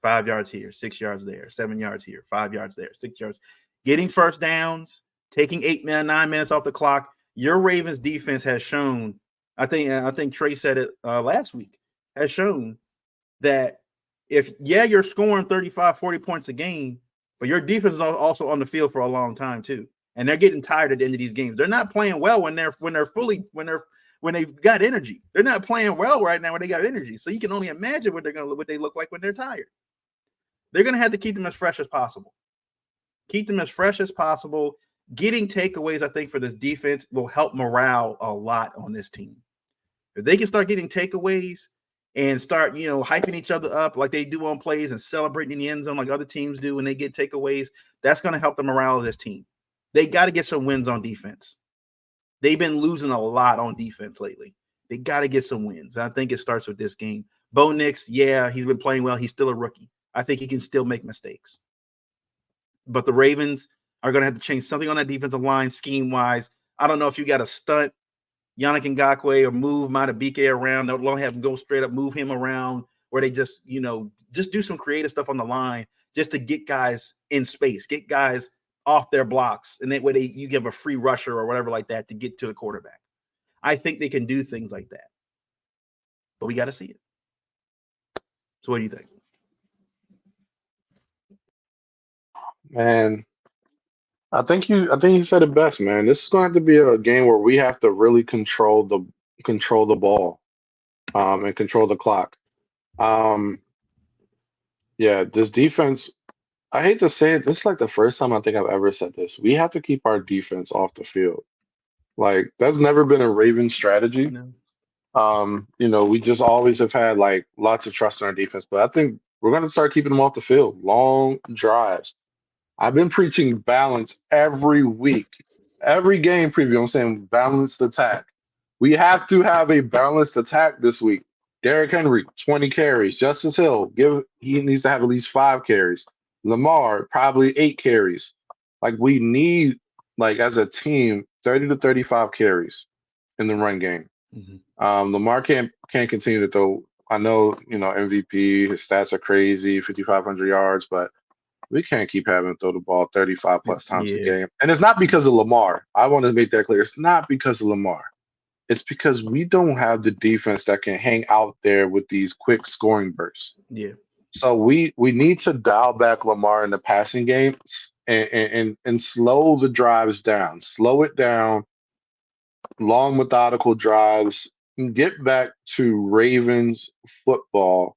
A: 5 yards here, 6 yards there, 7 yards here, 5 yards there, 6 yards. Getting first downs, taking 9 minutes off the clock. Your Ravens defense has shown, I think Trey said it last week, has shown that you're scoring 35, 40 points a game, but your defense is also on the field for a long time too. And they're getting tired at the end of these games. They're not playing well when they've got energy. They're not playing well right now when they got energy. So you can only imagine what they look like when they're tired. They're going to have to keep them as fresh as possible. Keep them as fresh as possible. Getting takeaways, I think, for this defense will help morale a lot on this team. If they can start getting takeaways and start, hyping each other up like they do on plays and celebrating in the end zone like other teams do when they get takeaways, that's going to help the morale of this team. They got to get some wins on defense. They've been losing a lot on defense lately. They got to get some wins. I think it starts with this game. Bo Nix, yeah, he's been playing well. He's still a rookie. I think he can still make mistakes. But the Ravens are going to have to change something on that defensive line scheme-wise. I don't know if you got to stunt Yannick Ngakoue or move Matabike around. Don't have him go straight up, move him around, where they just do some creative stuff on the line just to get guys in space, get guys off their blocks, and that way you give a free rusher or whatever like that to get to the quarterback. I think they can do things like that, but we got to see it. So what do you think?
C: Man, I think you said it best, man. This is going to have to be a game where we have to really control the ball, and control the clock. Yeah, this defense. I hate to say it. This is like the first time I think I've ever said this. We have to keep our defense off the field. Like that's never been a Raven strategy.
A: No.
C: We just always have had like lots of trust in our defense, but I think we're going to start keeping them off the field. Long drives. I've been preaching balance every week, every game preview. I'm saying balanced attack. We have to have a balanced attack this week. Derrick Henry, 20 carries. Justice Hill, he needs to have at least 5 carries. Lamar, probably 8 carries. Like we need, like as a team, 30 to 35 carries in the run game.
A: Mm-hmm.
C: Lamar can't continue to throw. I know, MVP, his stats are crazy, 5,500 yards, but we can't keep having to throw the ball 35 plus times a game. And it's not because of Lamar. I want to make that clear. It's not because of Lamar. It's because we don't have the defense that can hang out there with these quick scoring bursts.
A: Yeah.
C: So we need to dial back Lamar in the passing game and slow the drives down. Slow it down. Long methodical drives. And get back to Ravens football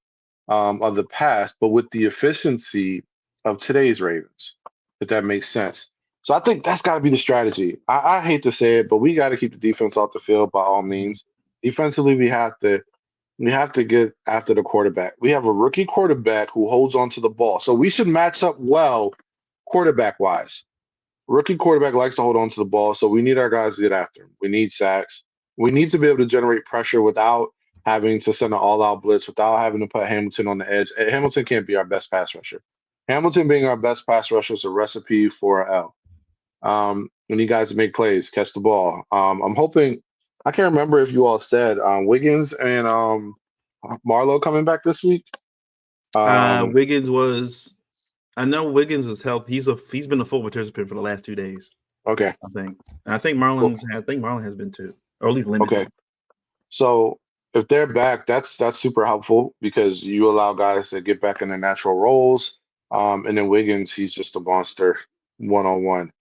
C: of the past, but with the efficiency of today's Ravens, if that makes sense. So I think that's got to be the strategy. I hate to say it, but we got to keep the defense off the field by all means. Defensively, we have to get after the quarterback. We have a rookie quarterback who holds on to the ball, so we should match up well quarterback wise. Rookie quarterback likes to hold on to the ball, so we need our guys to get after him. We need sacks. We need to be able to generate pressure without having to send an all-out blitz, without having to put Hamilton on the edge. Hamilton can't be our best pass rusher. Hamilton being our best pass rusher is a recipe for an L. We need guys to make plays, catch the ball. I'm hoping – I can't remember if you all said Wiggins and Marlowe coming back this week.
A: Wiggins was – I know Wiggins was healthy. He's been a full participant for the last 2 days.
C: Okay.
A: I think Marlon has been too, or at least limited.
C: Okay. So if they're back, that's super helpful because you allow guys to get back in their natural roles. And then Wiggins, he's just a monster one-on-one.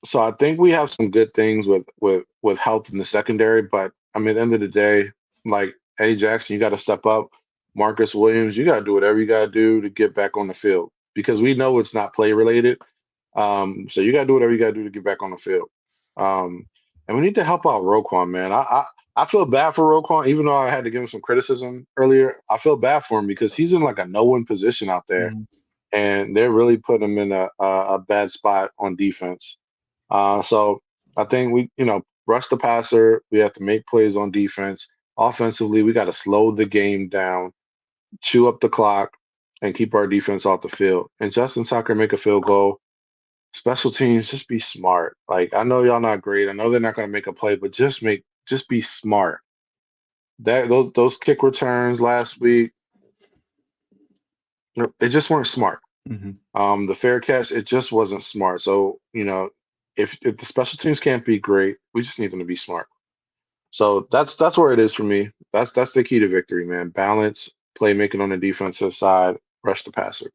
C: So I think we have some good things with health in the secondary, but I mean, at the end of the day, like Eddie Jackson, you got to step up. Marcus Williams, you got to do whatever you got to do to get back on the field because we know it's not play related. So you got to do whatever you got to do to get back on the field. And we need to help out Roquan, man. I feel bad for Roquan, even though I had to give him some criticism earlier. I feel bad for him because he's in like a no-win position out there, and they're really putting him in a bad spot on defense. So I think we, rush the passer. We have to make plays on defense. Offensively, we got to slow the game down, chew up the clock, and keep our defense off the field. And Justin Tucker make a field goal. Special teams, just be smart. Like I know y'all not great. I know they're not going to make a play, but just be smart. Those kick returns last week, they just weren't smart.
A: Mm-hmm.
C: The fair catch, it just wasn't smart. So if the special teams can't be great, we just need them to be smart. So that's where it is for me. That's the key to victory, man. Balance, playmaking on the defensive side, rush the passer.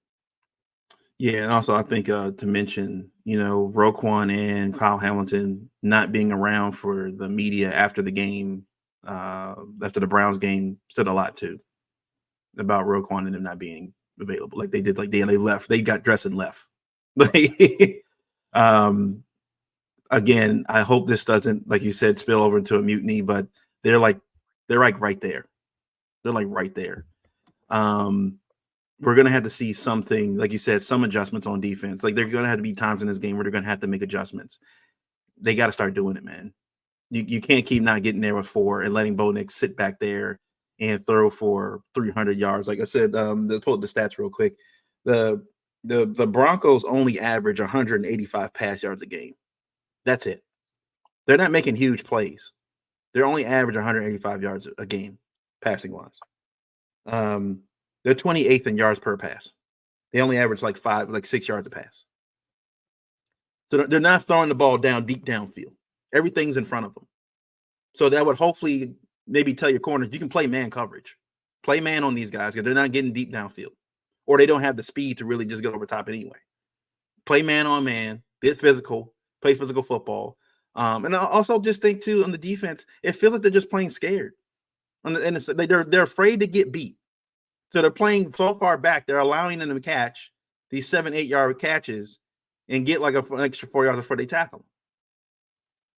A: Yeah, and also I think to mention, Roquan and Kyle Hamilton not being around for the media after the game, after the Browns game, said a lot too about Roquan and them not being available. Like they did, like they left. They got dressed and left. Like, again, I hope this doesn't, like you said, spill over into a mutiny. But they're like right there. They're like right there. We're gonna have to see something, like you said, some adjustments on defense. Like they're gonna have to be times in this game where they're gonna have to make adjustments. They got to start doing it, man. You can't keep not getting there with 4 and letting Bo Nix sit back there and throw for 300 yards. Like I said, let's pull up the stats real quick. The Broncos only average 185 pass yards a game. That's it. They're not making huge plays. They're only average 185 yards a game, passing wise. They're 28th in yards per pass. They only average like 6 yards a pass. So they're not throwing the ball deep downfield. Everything's in front of them. So that would hopefully maybe tell your corners, you can play man coverage. Play man on these guys because they're not getting deep downfield. Or they don't have the speed to really just get over top anyway. Play man on man, get physical, play physical football. And I also just think, too, on the defense, it feels like they're just playing scared. They're afraid to get beat. So they're playing so far back, they're allowing them to catch these 7-8 yard catches and get like an extra 4 yards before they tackle them.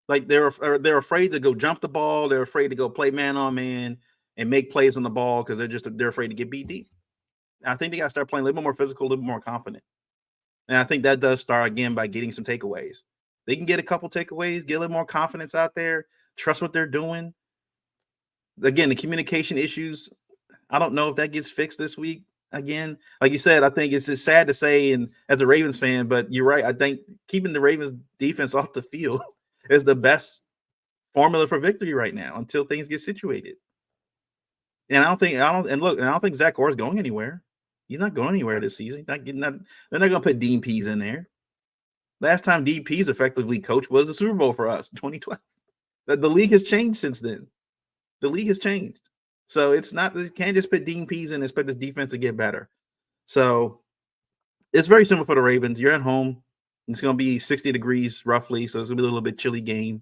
A: Like they're afraid to go jump the ball. They're afraid to go play man on man and make plays on the ball because they're afraid to get beat deep. And I think they got to start playing a little bit more physical, a little bit more confident. And I think that does start again by getting some takeaways. They can get a couple takeaways, get a little more confidence out there, trust what they're doing. Again, the communication issues, I don't know if that gets fixed this week. Again, like you said, I think it's sad to say, and as a Ravens fan, but you're right. I think keeping the Ravens defense off the field is the best formula for victory right now until things get situated. And I don't think Zach Orr's going anywhere. He's not going anywhere this season. They're not going to put Dean Pease in there. Last time Dean Pease effectively coached was the Super Bowl for us, 2012. The league has changed since then. The league has changed. So it's not, you can't just put Dean Pease in and expect the defense to get better. So it's very simple for the Ravens. You're at home. It's going to be 60 degrees roughly, so it's going to be a little bit chilly game.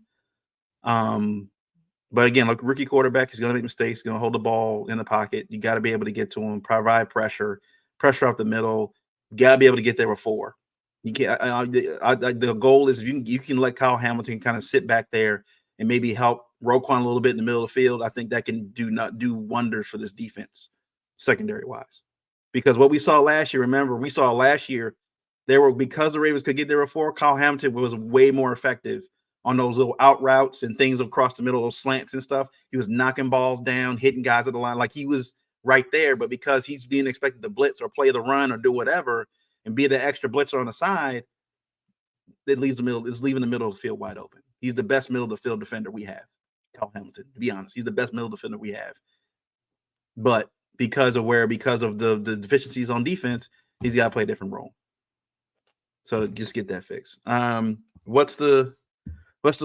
A: But again, like rookie quarterback, he's going to make mistakes. He's going to hold the ball in the pocket. You got to be able to get to him, provide pressure up the middle. You got to be able to get there with 4. You can't. The goal is if you can let Kyle Hamilton kind of sit back there and maybe help Roquan a little bit in the middle of the field. I think that can do wonders for this defense, secondary wise. Because what we saw last year, remember, because the Ravens could get there before, Kyle Hamilton was way more effective on those little out routes and things across the middle, those slants and stuff. He was knocking balls down, hitting guys at the line. Like he was right there, but because he's being expected to blitz or play the run or do whatever and be the extra blitzer on the side, it's leaving the middle of the field wide open. He's the best middle of the field defender we have, Kyle Hamilton, to be honest. He's the best middle defender we have. But because of the deficiencies on defense, he's got to play a different role. So just get that fixed. What's the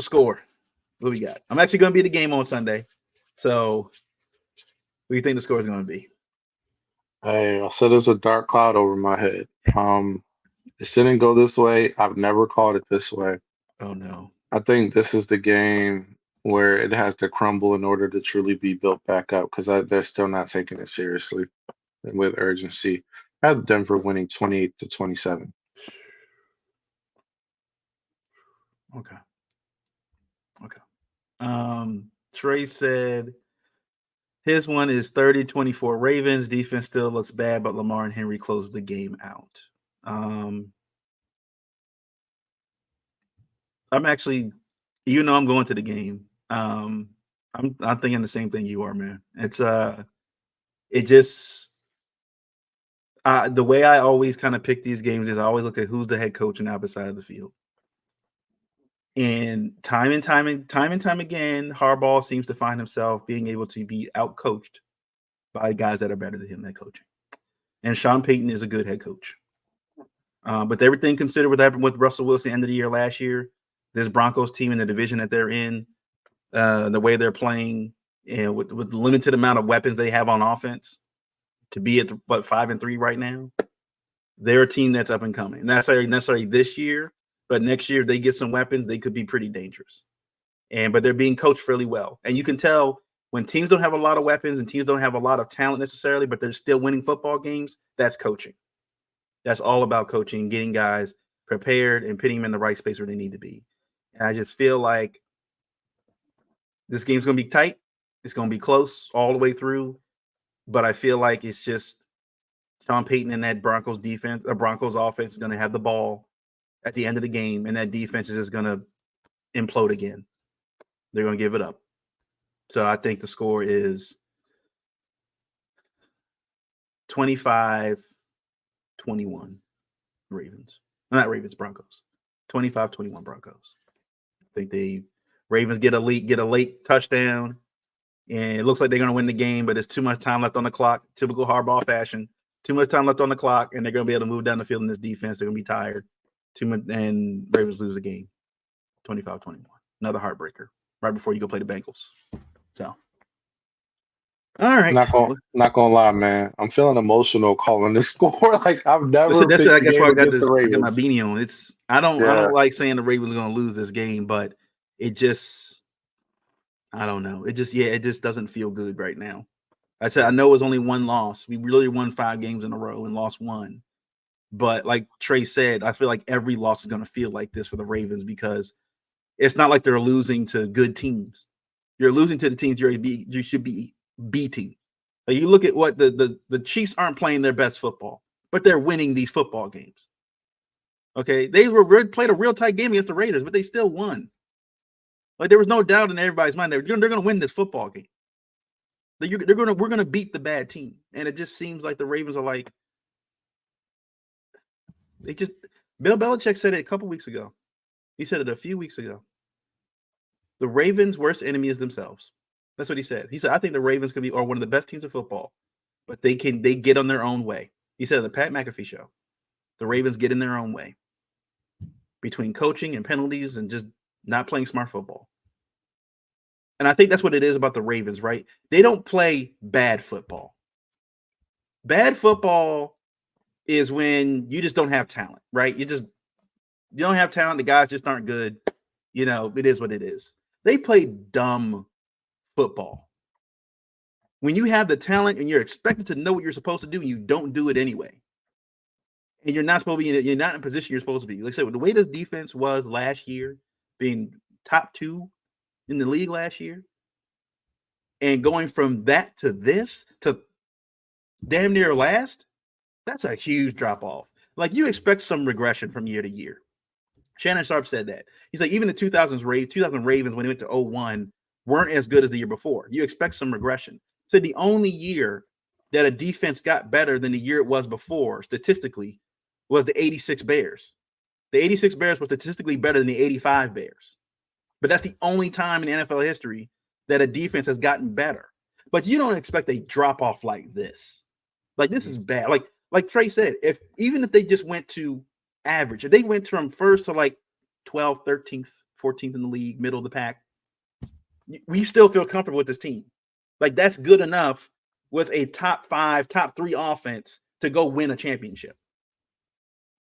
A: score? What we got? I'm actually going to be at the game on Sunday. So what do you think the score is going to be?
C: Hey, I said there's a dark cloud over my head. It shouldn't go this way. I've never called it this way.
A: Oh, no.
C: I think this is the game where it has to crumble in order to truly be built back up because they're still not taking it seriously with urgency. I have Denver winning 28-27.
A: Okay. Trey said his one is 30-24 Ravens. Defense still looks bad, but Lamar and Henry closed the game out. I'm actually, I'm going to the game. I'm thinking the same thing you are, man. It's the way I always kind of pick these games is I always look at who's the head coach on the opposite side of the field. And time and time again, Harbaugh seems to find himself being able to be outcoached by guys that are better than him at coaching. And Sean Payton is a good head coach. But everything considered, what happened with Russell Wilson end of the year last year, this Broncos team in the division that they're in, the way they're playing, and with the limited amount of weapons they have on offense, to be at 5-3 right now, they're a team that's up and coming. Not necessarily this year, but next year, if they get some weapons, they could be pretty dangerous. But they're being coached fairly well. And you can tell When teams don't have a lot of weapons and teams don't have a lot of talent necessarily, but they're still winning football games, that's coaching. That's all about coaching, getting guys prepared and putting them in the right space where they need to be. And I just feel like this game's going to be tight. It's going to be close all the way through. But I feel like it's just Sean Payton and that Broncos defense, Broncos offense is going to have the ball at the end of the game, and that defense is just going to implode again. They're going to give it up. So I think the score is 25-21 Ravens. Not Ravens, Broncos. 25-21 Broncos. I think the Ravens get a late touchdown, and it looks like they're going to win the game, but there's too much time left on the clock. Typical Harbaugh fashion. Too much time left on the clock, and they're going to be able to move down the field in this defense. They're going to be tired. Too much, and Ravens lose the game. 25-21. Another heartbreaker right before you go play the Bengals. So, all right.
C: Not gonna lie, man. I'm feeling emotional calling this score. Like I've never.
A: Listen, that's
C: picked
A: why I got
C: against
A: this.
C: the
A: I got my
C: Ravens.
A: beanie on. I don't like saying the Ravens are going to lose this game, but it just, I don't know. It just doesn't feel good right now. I said I know it was only one loss. We really won 5 games in a row and lost 1. But like Trey said, I feel like every loss is going to feel like this for the Ravens because it's not like they're losing to good teams. You're losing to the teams you should be beating. Like you look at what the Chiefs aren't playing their best football, but they're winning these football games. Okay, they played a real tight game against the Raiders, but they still won. Like there was no doubt in everybody's mind they're going to win this football game. We're going to beat the bad team, and it just seems like the Ravens are like Bill Belichick said it a couple weeks ago. He said it a few weeks ago. The Ravens' worst enemy is themselves. That's what he said. He said, I think the Ravens could be one of the best teams of football, but they get on their own way. He said on the Pat McAfee show, the Ravens get in their own way between coaching and penalties and just not playing smart football. And I think that's what it is about the Ravens, right? They don't play bad football. Bad football is when you just don't have talent, right? You don't have talent. The guys just aren't good. You know, it is what it is. They play dumb football. When you have the talent and you're expected to know what you're supposed to do and you don't do it anyway. And you're not supposed to be you're not in a position you're supposed to be. Like I said, the way this defense was last year, being top 2 in the league last year, and going from that to this to damn near last, that's a huge drop off. Like you expect some regression from year to year. Shannon Sharp said that. He's like, even the 2000 Ravens when he went to 01 weren't as good as the year before. You expect some regression. So the only year that a defense got better than the year it was before, statistically, was the 86 Bears. The 86 Bears were statistically better than the 85 Bears. But that's the only time in NFL history that a defense has gotten better. But you don't expect a drop off like this. Like this is bad. Like Trey said, even if they just went to average, if they went from first to like 12th, 13th, 14th in the league, middle of the pack, we still feel comfortable with this team. Like that's good enough with a top 5, top 3 offense to go win a championship.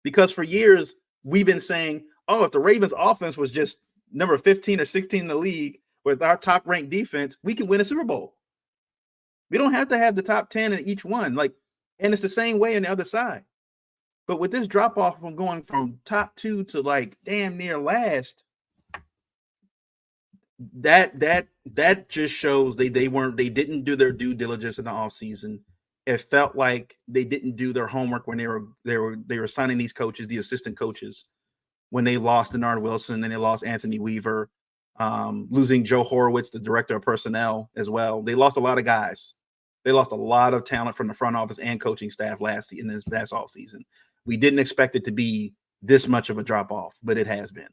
A: Because for years we've been saying, oh, if the Ravens offense was just number 15 or 16 in the league with our top ranked defense, we can win a Super Bowl. We don't have to have the top 10 in each one. And it's the same way on the other side. But with this drop off from going from top 2 to like damn near last, that just shows they didn't do their due diligence in the offseason. It felt like they didn't do their homework when they were signing these coaches, the assistant coaches, when they lost Denard Wilson, then they lost Anthony Weaver, losing Joe Horowitz, the director of personnel as well. They lost a lot of guys. They lost a lot of talent from the front office and coaching staff in this past offseason. We didn't expect it to be this much of a drop off, but it has been.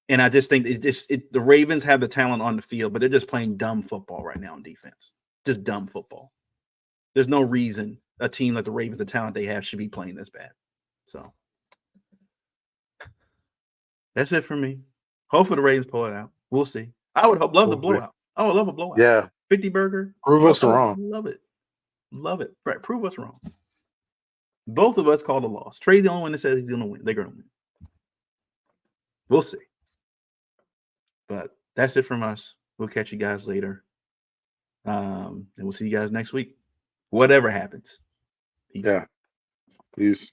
A: And I just think the Ravens have the talent on the field, but they're just playing dumb football right now on defense. Just dumb football. There's no reason a team like the Ravens, the talent they have, should be playing this bad. So that's it for me. Hopefully the Ravens pull it out. We'll see. I would love the blowout. I would love a blowout.
C: Yeah.
A: 50 burger.
C: Prove us wrong.
A: Love it. Love it. Right. Prove us wrong. Both of us called a loss. Trey's the only one that says he's going to win. They're going to win. We'll see. But that's it from us. We'll catch you guys later. And we'll see you guys next week. Whatever happens. Peace.
C: Yeah. Peace.